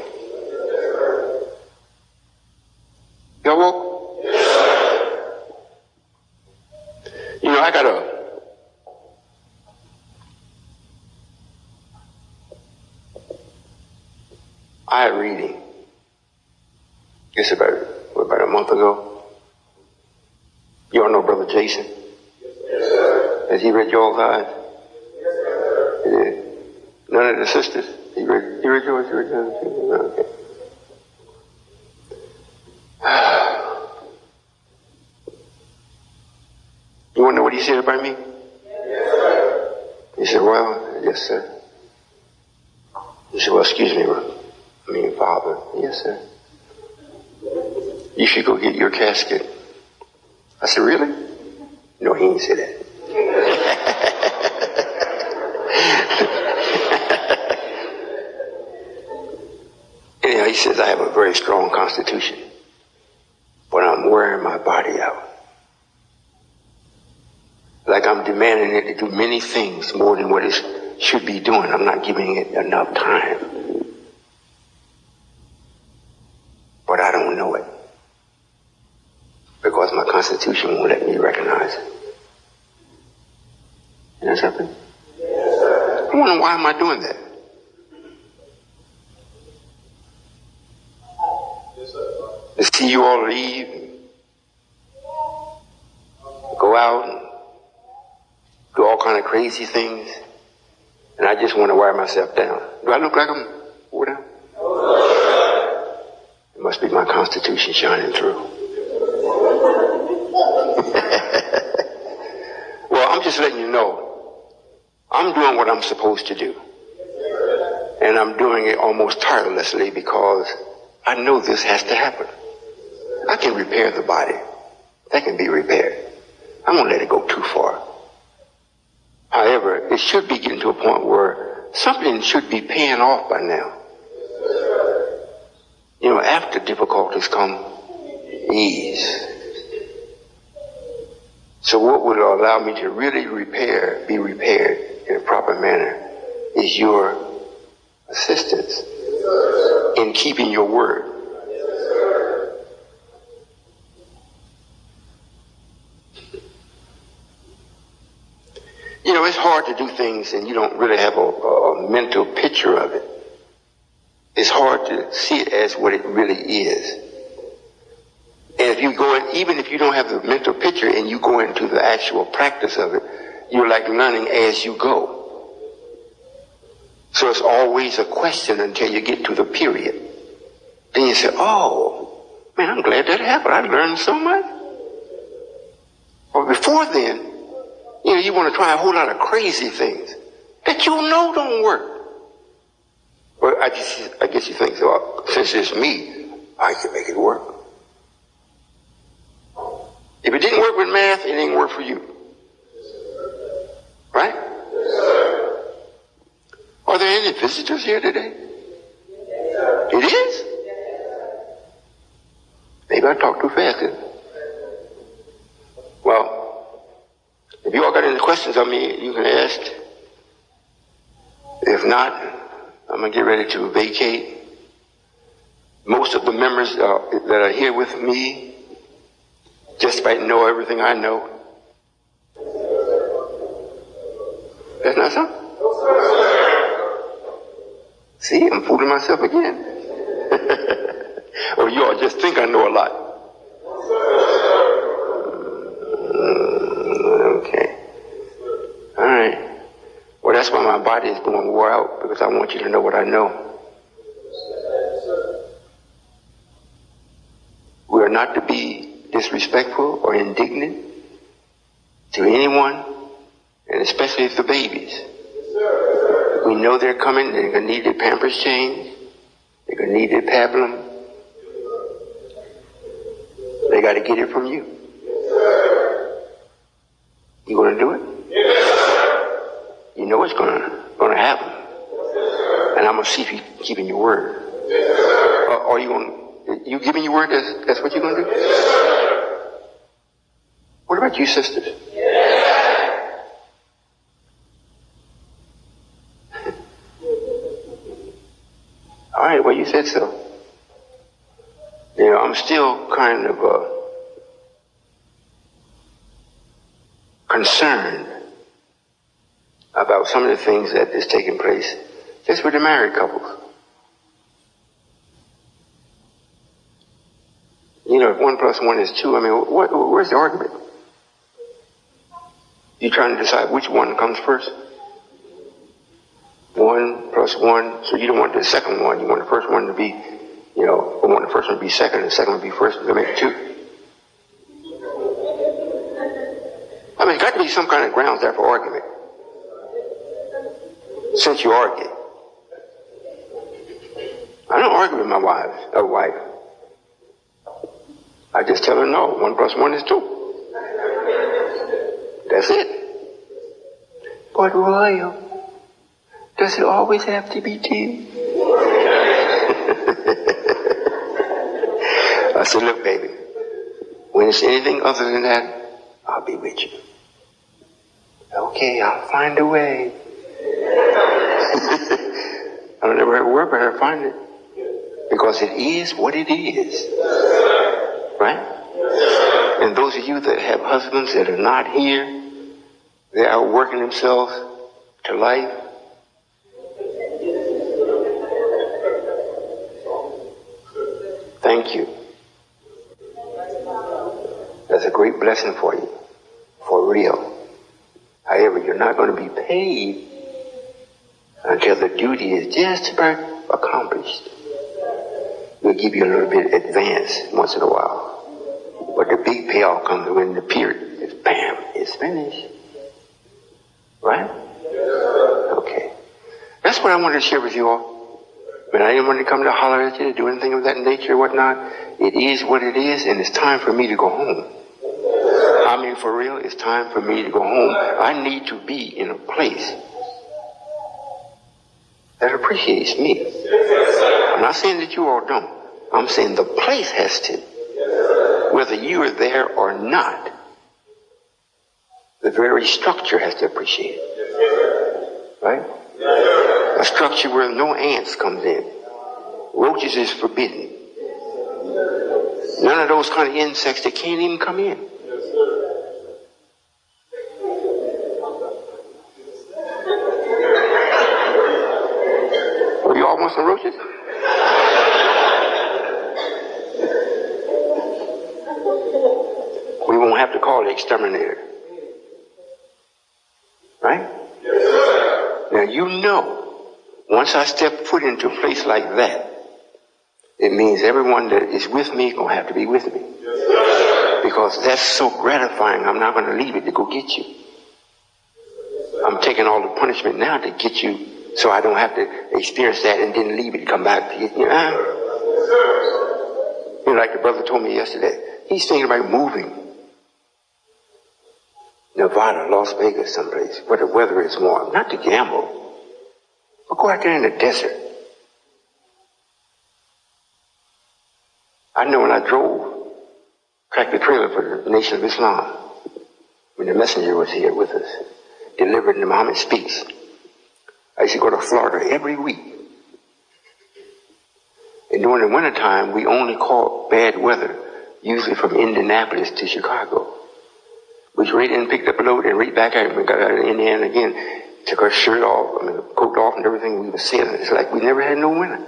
Y'all woke? I had reading. It's about a month ago. You all know Brother Jason? Has he read y'all's eyes? He did. None of the sisters? He read yours? Okay. You want to know what he said about me? He said, well, yes, sir. He said, well, excuse me, Father. Yes, sir. You should go get your casket. I said, really? No, he didn't say that. Anyhow, he says, I have a very strong constitution, but I'm wearing my body out. Like I'm demanding it to do many things more than what it should be doing. I'm not giving it enough time. But I don't know it. Because my constitution won't let me recognize it. You know something? I wonder, why am I doing that? To see you all leave, go out and do all kind of crazy things, and I just want to wear myself down. Do I look like I'm wore down? It must be my constitution shining through. Well, I'm just letting you know, I'm doing what I'm supposed to do. And I'm doing it almost tirelessly because I know this has to happen. I can repair the body. That can be repaired. I'm going to let it go too far. However, it should be getting to a point where something should be paying off by now. You know, after difficulties come ease. So what would allow me to really be repaired in a proper manner is your assistance in keeping your word. You know, it's hard to do things and you don't really have a mental picture of it. It's hard to see it as what it really is. And if you go in, even if you don't have the mental picture and you go into the actual practice of it, you're like learning as you go. So it's always a question until you get to the period. Then you say, oh, man, I'm glad that happened. I learned so much. But before then, you know, you want to try a whole lot of crazy things that you know don't work. Well, I guess you think, so since it's me, I can make it work. If it didn't work with math, it didn't work for you. Right? Are there any visitors here today? It is? Maybe I talked too fast. Well, if you all got any questions on me, you can ask. If not, I'm going to get ready to vacate. Most of the members that are here with me just might know everything I know. That's not so? See, I'm fooling myself again. Or you all just think I know a lot. Okay. All right. Well, that's why my body is going wore out, because I want you to know what I know. We are not to be disrespectful or indignant to anyone, and especially if the babies. We know they're coming, they're going to need their pampers changed, they're going to need their pablum. They got to get it from you. You going to do it? You know it's going to happen. And I'm going to see if you're keeping your word. Or you giving your word, that's what you're going to do? What about you sisters? All right, well, you said so. You know, I'm still kind of concerned about some of the things that is taking place just with the married couples. You know, if 1 + 1 is 2, I mean, where's the argument? You're trying to decide which one comes first? 1 + 1, so you don't want the second one. You want the first one to be, you know, you want the first one to be second and the second one to be first, to make 2. I mean, got to be some kind of grounds there for argument. Since you argue. I don't argue with my wife. I just tell her no, 1 + 1 is 2. That's it. But Royall, does it always have to be 2? I said, look, baby, when it's anything other than that, I'll be with you. Okay, I'll find a way. I don't ever have to work for her to find it. Because it is what it is. Right? And those of you that have husbands that are not here, they are working themselves to life. Thank you. That's a great blessing for you. For real. However, you're not going to be paid until the duty is just about accomplished. We'll give you a little bit advance once in a while. But the big payoff comes when the period is bam, it's finished. Right? Okay. That's what I wanted to share with you all. But I didn't want to come to holler at you to do anything of that nature or whatnot. It is what it is, and it's time for me to go home. I mean, for real, it's time for me to go home. I need to be in a place that appreciates me. I'm not saying that you all don't. I'm saying the place has to. Whether you are there or not, the very structure has to appreciate it. Right? A structure where no ants comes in. Roaches is forbidden. None of those kind of insects that can't even come in. Well, you all want some roaches? We won't have to call the exterminator. Right? Now you know, once I step foot into a place like that, it means everyone that is with me is going to have to be with me. Because that's so gratifying, I'm not going to leave it to go get you. I'm taking all the punishment now to get you so I don't have to experience that and then leave it and come back to you. You know, like the brother told me yesterday, he's thinking about moving. Nevada, Las Vegas, someplace where the weather is warm. Not to gamble, but go out there in the desert. I know when I drove, tractor trailer for the Nation of Islam, when the messenger was here with us, delivering the Muhammad Speaks, I used to go to Florida every week. And during the wintertime, we only caught bad weather, usually from Indianapolis to Chicago. We right in, picked up a load, and right back out, and we got out of Indiana again, took our shirt off, coat off, and everything. We were sailing. It's like we never had no winter.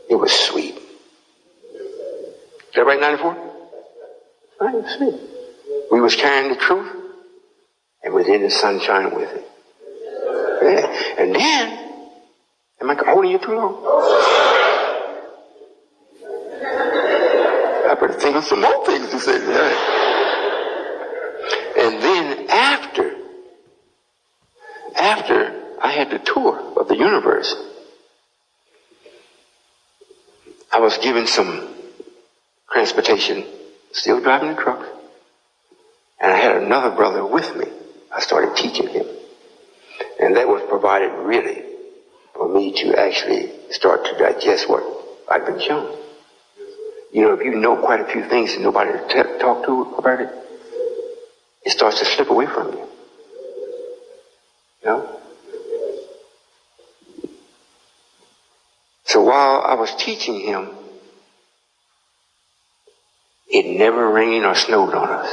It was sweet. Is that right, 94? Right, it was sweet. We was carrying the truth, and was in the sunshine with it. Yeah. And then, am I holding you too long? I better think of some more things to say. Yeah. And then after I had the tour of the universe, I was given some transportation, still driving the truck, and I had another brother with me. I started teaching him. And that was provided really for me to actually start to digest what I'd been shown. You know, if you know quite a few things and nobody to talk to about it, it starts to slip away from you. You know? So while I was teaching him, it never rained or snowed on us.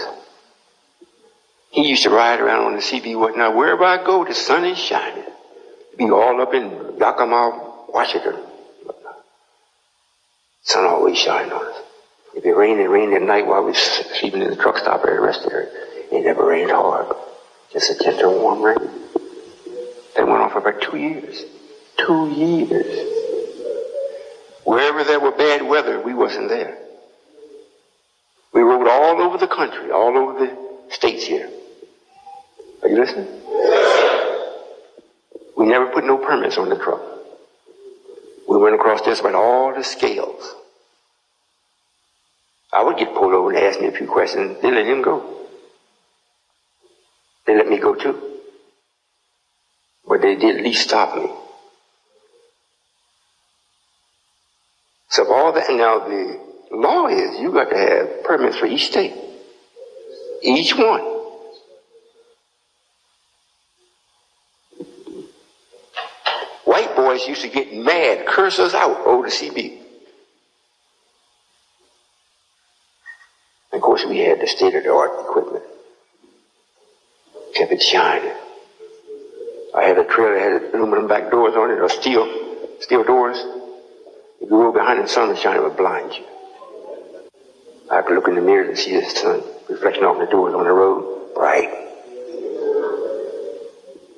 He used to ride around on the CB whatnot. Wherever I go, the sun is shining. Be all up in Yakima, Washington. Sun always shining on us. If it rained at night while we were sleeping in the truck stop area, rest area. It never rained hard. Just a gentle, warm rain. That went on for about 2 years. 2 years. Wherever there were bad weather, we wasn't there. We rode all over the country, all over the states here. Are you listening? We never put no permits on the truck. We went across just about all the scales. I would get pulled over and ask me a few questions. They let him go. They let me go too. But they did at least stop me. So all that, now the law is you got to have permits for each state. Each one. White boys used to get mad, curse us out over the CB. And of course we had the state-of-the-art equipment. Kept it shining. I had a trailer that had aluminum back doors on it, or steel doors. If you roll behind the sun was shining, it would blind you. I could look in the mirror and see the sun reflecting off the doors on the road, bright.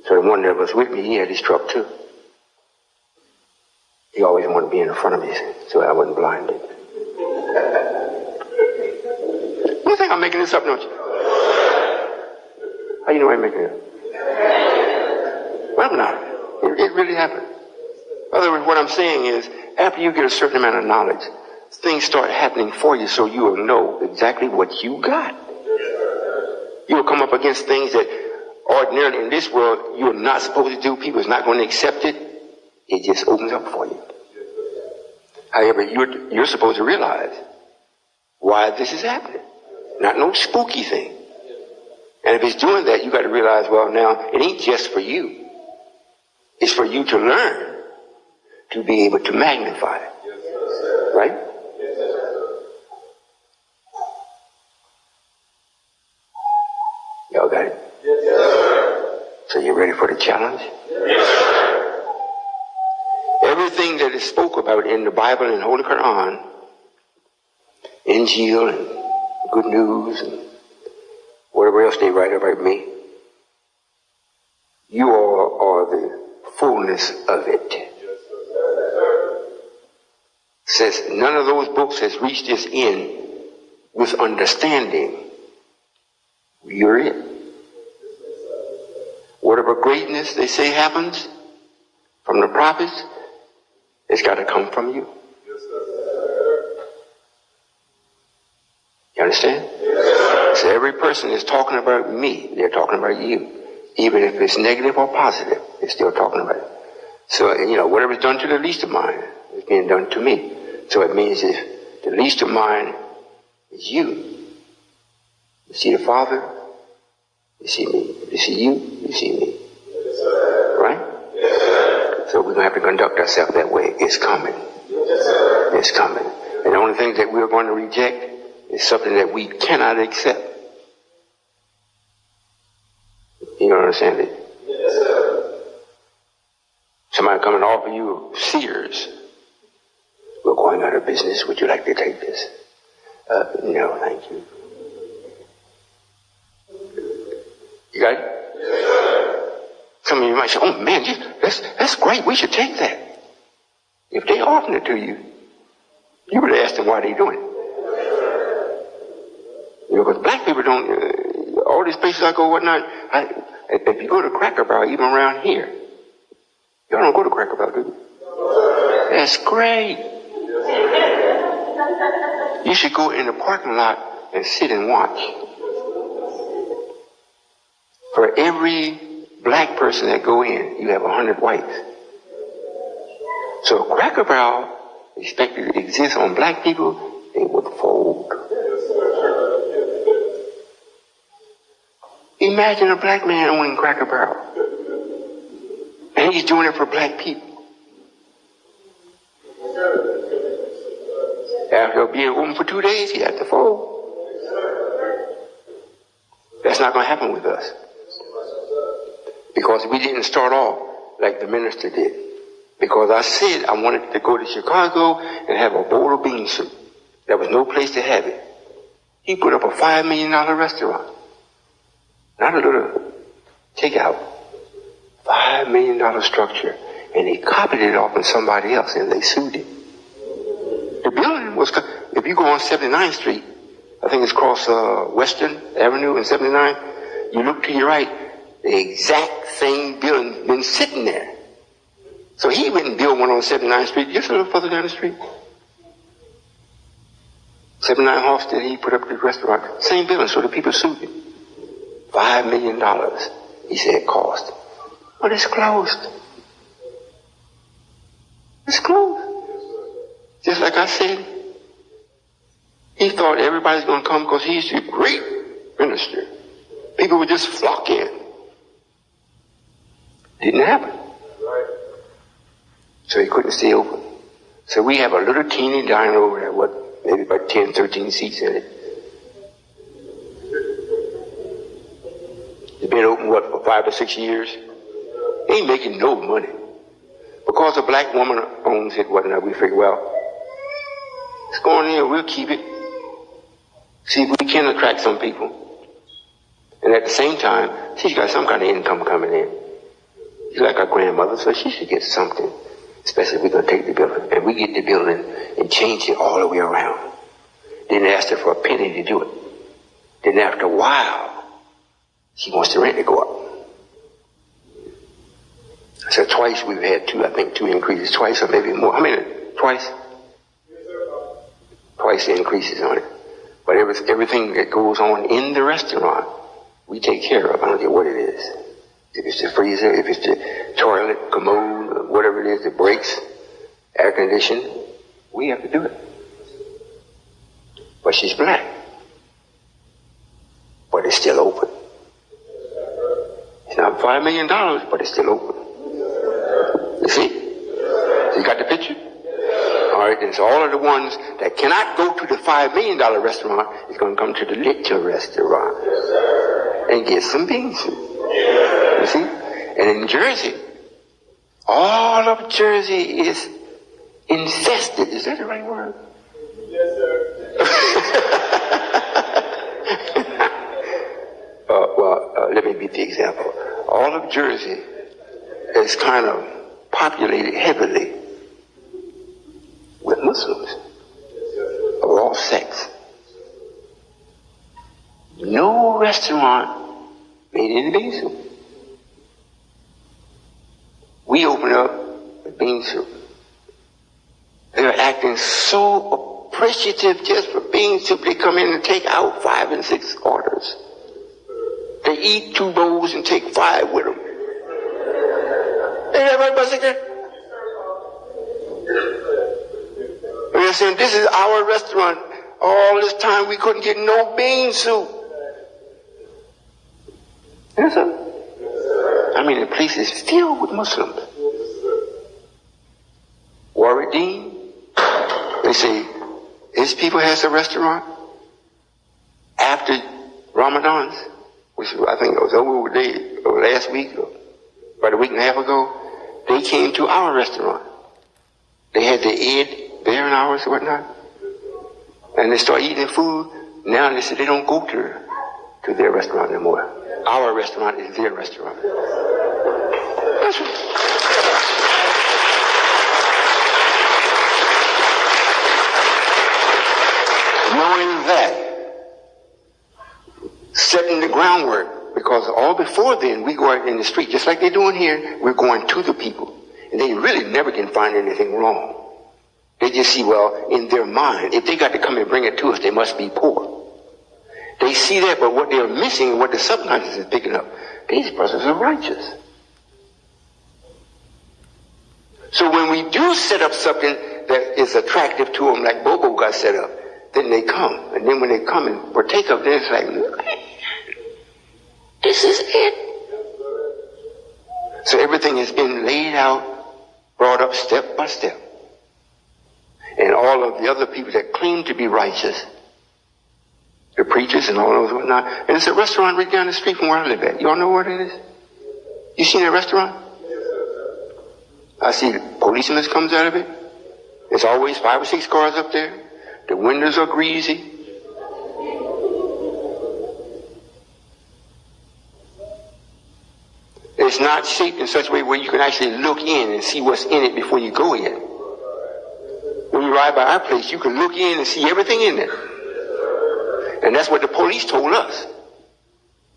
So the one that was with me, he had his truck too. He always wanted to be in front of me so I wasn't blinded. You think I'm making this up, don't you? How you know I'm making it up? Well, I'm not. It really happened. In other words, what I'm saying is, after you get a certain amount of knowledge, things start happening for you so you will know exactly what you got. You'll come up against things that ordinarily in this world you're not supposed to do. People is not going to accept it. It just opens up for you. However, you're supposed to realize why this is happening. Not no spooky thing. And if it's doing that, you got to realize, well, now, it ain't just for you. It's for you to learn to be able to magnify it. Right? Y'all got it? So you ready for the challenge? Everything that is spoke about in the Bible and Holy Quran, Injil and Good News and whatever else they write about me, you all are the fullness of it. Says none of those books has reached this end with understanding. You're it. Whatever greatness they say happens from the prophets, it's got to come from you. You understand? So every person is talking about me. They're talking about you. Even if it's negative or positive, they're still talking about it. So, whatever's done to the least of mine is being done to me. So it means if the least of mine is you see the Father, you see me. If you see you see me. Right? So we're going to have to conduct ourselves that way. It's coming. It's coming. And the only thing that we're going to reject is something that we cannot accept. You don't understand it? Somebody come and offer you Sears. We're going out of business. Would you like to take this? No, thank you. You got it? Some of you might say, oh man, that's great. We should take that. If they offer it to you, you would ask them why they doing it. Because black people don't, all these places I go, whatnot, if you go to Cracker Barrel, even around here, y'all don't go to Cracker Barrel, do you? That's great. You should go in the parking lot and sit and watch. For every black person that go in, you have 100 whites. So Cracker Barrel expected to exist on black people, they would fold. Imagine a black man owning Cracker Barrel. And he's doing it for black people. After being open for 2 days, he had to fold. That's not going to happen with us. Because we didn't start off like the minister did. Because I said I wanted to go to Chicago and have a bowl of bean soup. There was no place to have it. He put up a $5 million restaurant. Not a little takeout. $5 million structure. And he copied it off of somebody else and they sued him. The building was, if you go on 79th Street, I think it's across Western Avenue and 79, you look to your right, the exact same building been sitting there. So he went and built one on 79th Street, just a little further down the street. 79 Hofstad, he put up the restaurant, same building, so the people sued him. $5 million, he said it cost. But it's closed. It's closed. Just like I said, he thought everybody's going to come because he's a great minister. People would just flock in. Didn't happen. So he couldn't stay open. So we have a little teeny diner over there, maybe about 10, 13 seats in it. It's been open, for 5 or 6 years? Ain't making no money. Because a black woman owns it, whatnot, we figure, well, let's go in here, we'll keep it. See if we can attract some people. And at the same time, she's got some kind of income coming in. She's like our grandmother, so she should get something. Especially if we're going to take the building. And we get the building and change it all the way around. Didn't ask her for a penny to do it. Then after a while, she wants the rent to go up. So twice we've had two increases. Twice or maybe more. How many? Twice? Twice the increases on it. But everything that goes on in the restaurant, we take care of. I don't care what it is. If it's the freezer, if it's the toilet, commode, whatever it is, the brakes, air conditioning, we have to do it. But she's black. But it's still open. It's not $5 million, but it's still open. You see? You got the picture? All right, and so all of the ones that cannot go to the $5 million restaurant is going to come to the little restaurant and get some bean soup. You see? And in Jersey, all of Jersey is infested. Is that the right word? Yes, sir. Let me beat the example. All of Jersey is kind of populated heavily with Muslims of all sects. No restaurant made any bean soup. We open up with bean soup. They're acting so appreciative just for bean soup. They come in and take out 5 and 6 orders. They eat 2 bowls and take 5 with them. Ain't that right, Brother? They're saying, this is our restaurant. All this time we couldn't get no bean soup. Yes, sir? I mean, the place is filled with Muslims. Warwick Dean, they say, his people has a restaurant after Ramadan's, which I think it was over last week, or about a week and a half ago. They came to our restaurant. They had the Ed Baron hours or whatnot. And they start eating food. Now they said they don't go to their restaurant anymore. Our restaurant is their restaurant. That's right. Knowing that, setting the groundwork, because all before then we go out in the street, just like they're doing here, we're going to the people. And they really never can find anything wrong. They just see, well, in their mind, if they got to come and bring it to us, they must be poor. They see that, but what they're missing, what the subconscious is picking up, these brothers are righteous. So when we do set up something that is attractive to them, like Bobo got set up, then they come. And then when they come and partake of this, it's like, this is it. So everything has been laid out, brought up step by step. And all of the other people that claim to be righteous, the preachers and all those whatnot, and it's a restaurant right down the street from where I live at. Y'all know what it is? You seen that restaurant? I see the policeman comes out of it. There's always 5 or 6 cars up there. The windows are greasy. It's not shaped in such a way where you can actually look in and see what's in it before you go in. When you ride by our place, you can look in and see everything in there. And that's what the police told us.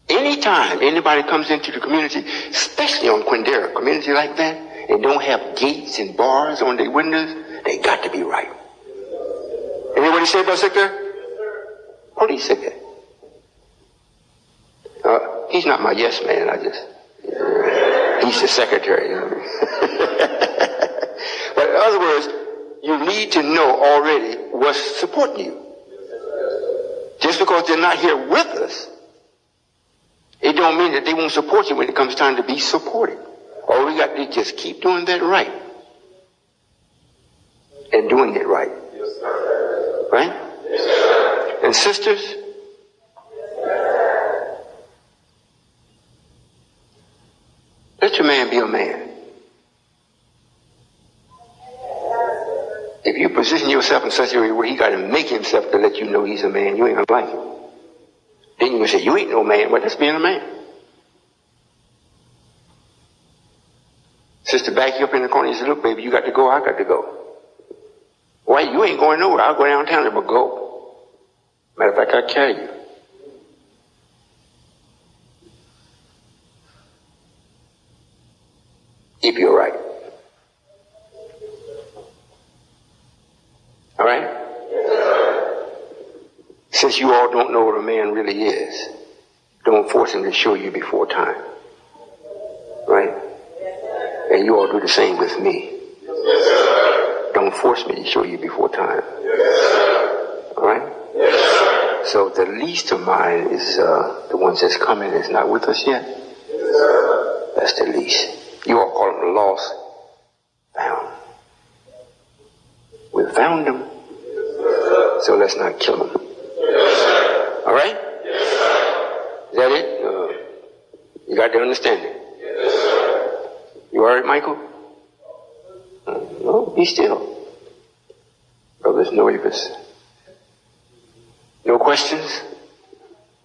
Anytime anybody comes into the community, especially on Quindera, a community like that, and don't have gates and bars on their windows, they got to be right. Anybody say about sick there? Police said that. He's not my yes man, he's the secretary. But in other words, you need to know already what's supporting you. Just because they're not here with us, it don't mean that they won't support you when it comes time to be supported. All we got to do is just keep doing that right. And doing it right. Right? And sisters, let your man be a man. If you position yourself in such a way where he got to make himself to let you know he's a man, you ain't gonna like him. Then you say, you ain't no man, but that's being a man. Sister back you up in the corner and say, look, baby, you got to go, I got to go. Why, you ain't going nowhere. I'll go downtown and we'll go. Matter of fact, I'll carry you. If you're right. All right? Since you all don't know what a man really is, Don't force him to show you before time. Right? And you all do the same with me. Don't force me to show you before time. All right? So the least of mine is the ones that's coming that's not with us yet. That's the least. You all call them the lost, found. We found them, so let's not kill them. All right? Is that it? You got the understanding? You all right, Michael? No, be still. Brothers nervous. No questions?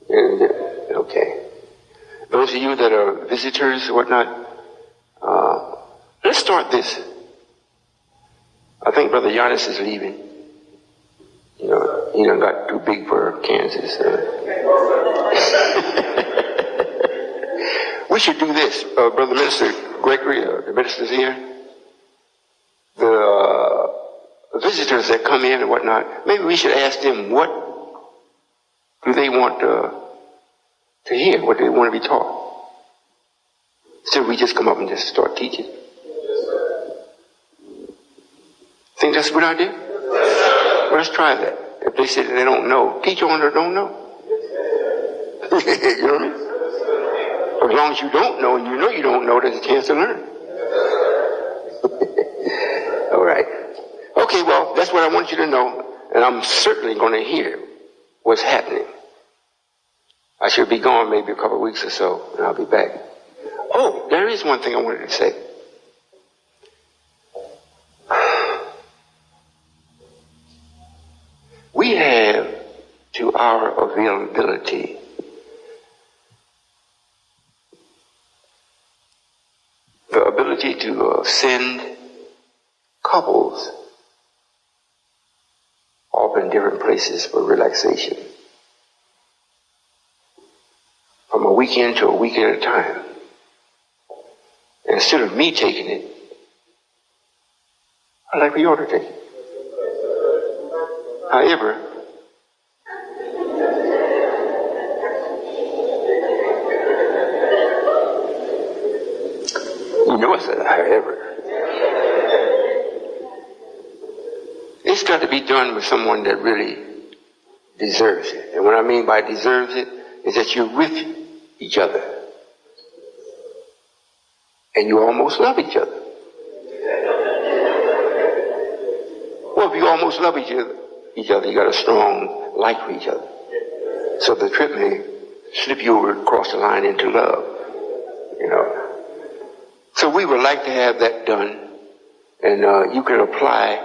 Okay. Those of you that are visitors or whatnot, let's start this. I think Brother Giannis is leaving. You know, he done got too big for Kansas. We should do this. Brother Minister Gregory, the minister's here. The visitors that come in and whatnot, maybe we should ask them what do they want to hear, what do they want to be taught. So we just come up and just start teaching. Think that's a good idea? Well, let's try that. If they say they don't know, teach on or don't know. You know what I mean? As long as you don't know and you know you don't know, there's a chance to learn. All right. Okay, well, that's what I want you to know, and I'm certainly going to hear what's happening. I should be gone maybe a couple of weeks or so, and I'll be back. Oh, there is one thing I wanted to say. We have, to our availability, the ability to send couples off in different places for relaxation. From a weekend to a week at a time. And instead of me taking it, I'd like for you all to take it. However, you know I said however. It's got to be done with someone that really deserves it. And what I mean by deserves it is that you're with each other. And you almost love each other. Well, if you almost love each other, you got a strong like for each other. So the trip may slip you over across the line into love, you know. So we would like to have that done, and you can apply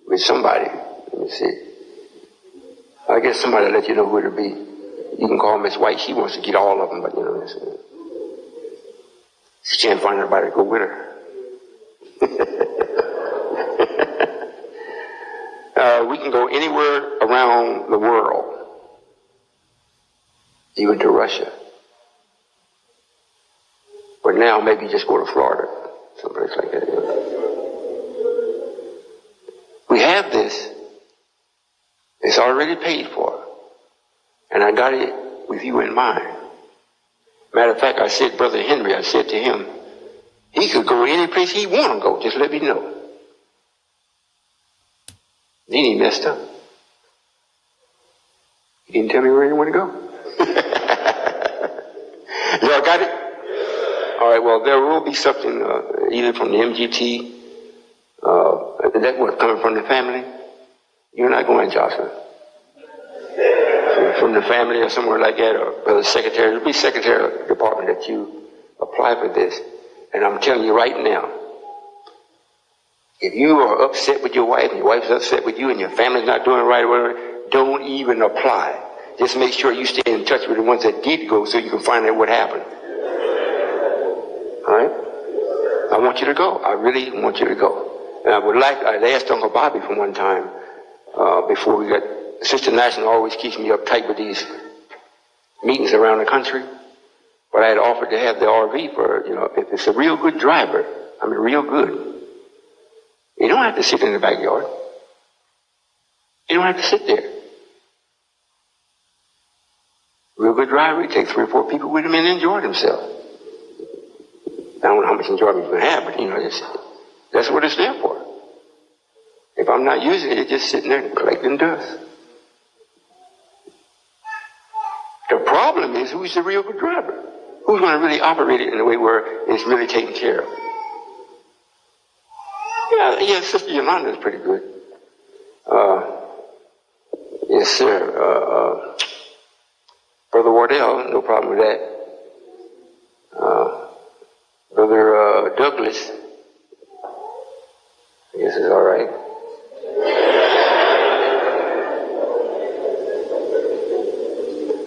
with somebody. Let me see. I guess somebody will let you know who it'll be. You can call Miss White. She wants to get all of them, but you know, she can't find anybody to go with her. We can go anywhere around the world, even to Russia. But now maybe just go to Florida, someplace like that. We have this. It's already paid for. And I got it with you in mind. Matter of fact, I said, Brother Henry, I said to him, he could go any place he want to go. Just let me know. Then he messed up. He didn't tell me where he wanted to go. Y'all got it? All right, well, there will be something either from the MGT, that was coming from the family. You're not going, Jocelyn. From the family or somewhere like that, or the secretary. It'll be secretary of the department that you apply for this. And I'm telling you right now, if you are upset with your wife, and your wife's upset with you, and your family's not doing it right or whatever, don't even apply. Just make sure you stay in touch with the ones that did go so you can find out what happened. All right? I want you to go. I really want you to go. And I'd asked Uncle Bobby from one time, before we got, Sister National always keeps me uptight with these meetings around the country. But I had offered to have the RV for, you know, if it's a real good driver, I mean real good. You don't have to sit in the backyard. You don't have to sit there. Real good driver, he takes 3 or 4 people with him and enjoy themselves. I don't know how much enjoyment you can have, but that's what it's there for. If I'm not using it, it's just sitting there collecting dust. The problem is, who's the real good driver? Who's going to really operate it in a way where it's really taken care of? Yeah, Sister Yolanda is pretty good. Yes, sir. Brother Wardell, no problem with that. Brother Douglas, I guess it's all right.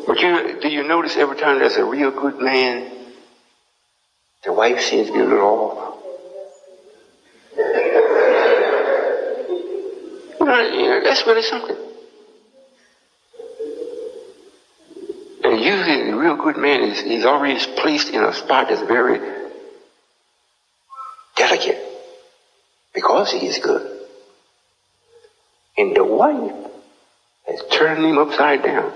But do you notice every time there's a real good man, the wife seems to be a little off? That's really something. And usually the real good man he's already placed in a spot that's very delicate because he is good. And the wife has turned him upside down.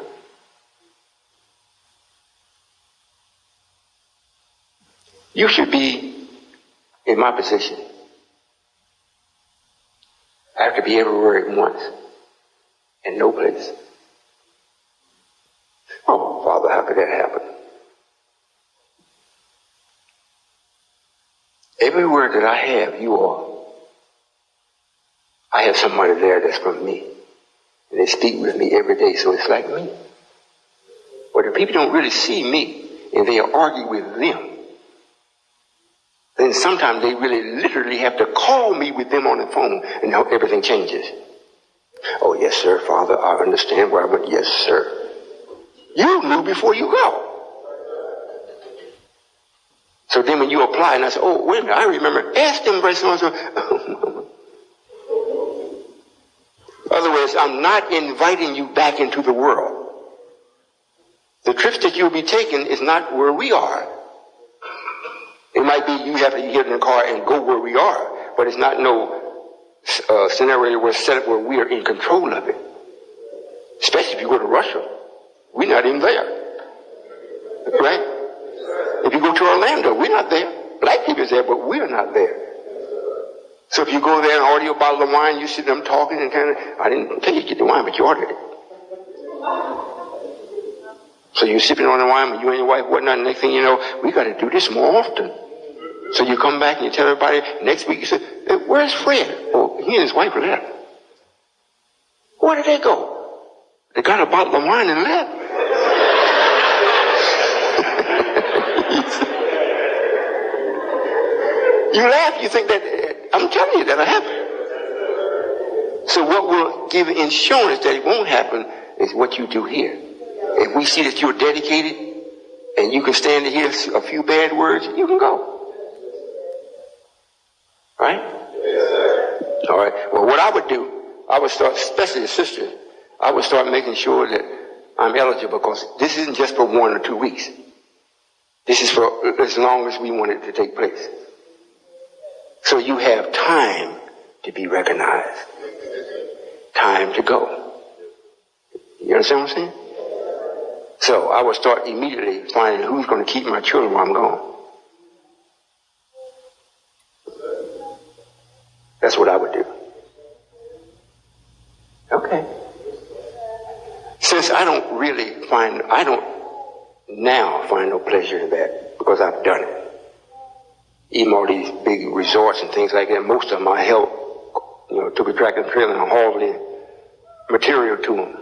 You should be in my position. I have to be everywhere at once and no place. Oh, Father, how could that happen? Everywhere that I have, you are. I have somebody there that's from me. And they speak with me every day, so it's like me. But if people don't really see me and they argue with them, then sometimes they really literally have to call me with them on the phone and how everything changes. Oh, yes, sir, Father, I understand where I went. Yes, sir. You knew before you go. So then when you apply, and I say, oh, wait a minute, I remember, ask them, brother, so. In other words, I'm not inviting you back into the world. The trips that you'll be taking is not where we are. It might be you have to get in the car and go where we are, but it's not no scenario where it's set up where we are in control of it. Especially if you go to Russia. We're not even there. Right? If you go to Orlando, we're not there. Black people is there, but we're not there. So if you go there and order a bottle of wine, you see them talking and kind of, I didn't tell you to get the wine, but you ordered it. So you're sipping on the wine with you and your wife, whatnot, and next thing you know, we got to do this more often. So you come back and you tell everybody, next week you say, hey, where's Fred? Oh, he and his wife left. Where did they go? They got a bottle of wine and left. You laugh, you think that, I'm telling you that'll happen. So what will give insurance that it won't happen is what you do here. If we see that you're dedicated and you can stand to hear a few bad words, you can go. Right? All right. Well, what I would do, I would start, especially the sisters, I would start making sure that I'm eligible because this isn't just for 1 or 2 weeks. This is for as long as we want it to take place. So you have time to be recognized. Time to go. You understand what I'm saying? So I would start immediately finding who's going to keep my children while I'm gone. That's what I would do. Okay. Since I don't now find no pleasure in that because I've done it. Even all these big resorts and things like that, most of them I help, took a track and trailer and hauled in material to them.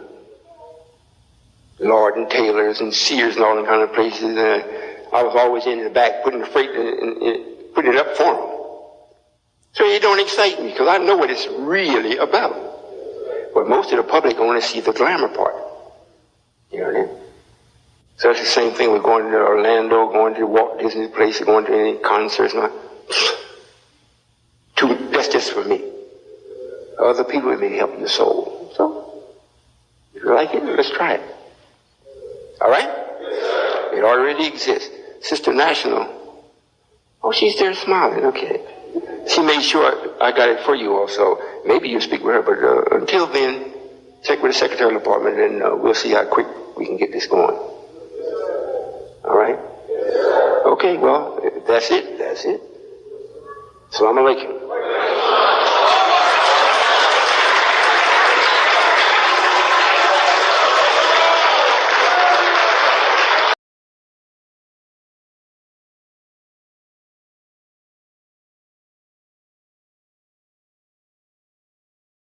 Lord and Taylor's and Sears and all them kind of places. And I was always in the back putting the freight and putting it up for them. So it don't excite me because I know what it's really about. But most of the public only see the glamour part. You know what I mean? So it's the same thing with going to Orlando, going to Walt Disney place, going to any concerts. That's just for me. Other people, it may help your soul. So, if you like it, let's try it. All right? It already exists. Sister National, oh, she's there smiling. Okay. She made sure I got it for you also. Maybe you speak with her, but until then, check with the secretarial department and we'll see how quick we can get this going. Okay, well, if that's it, that's it. Assalamu alaikum.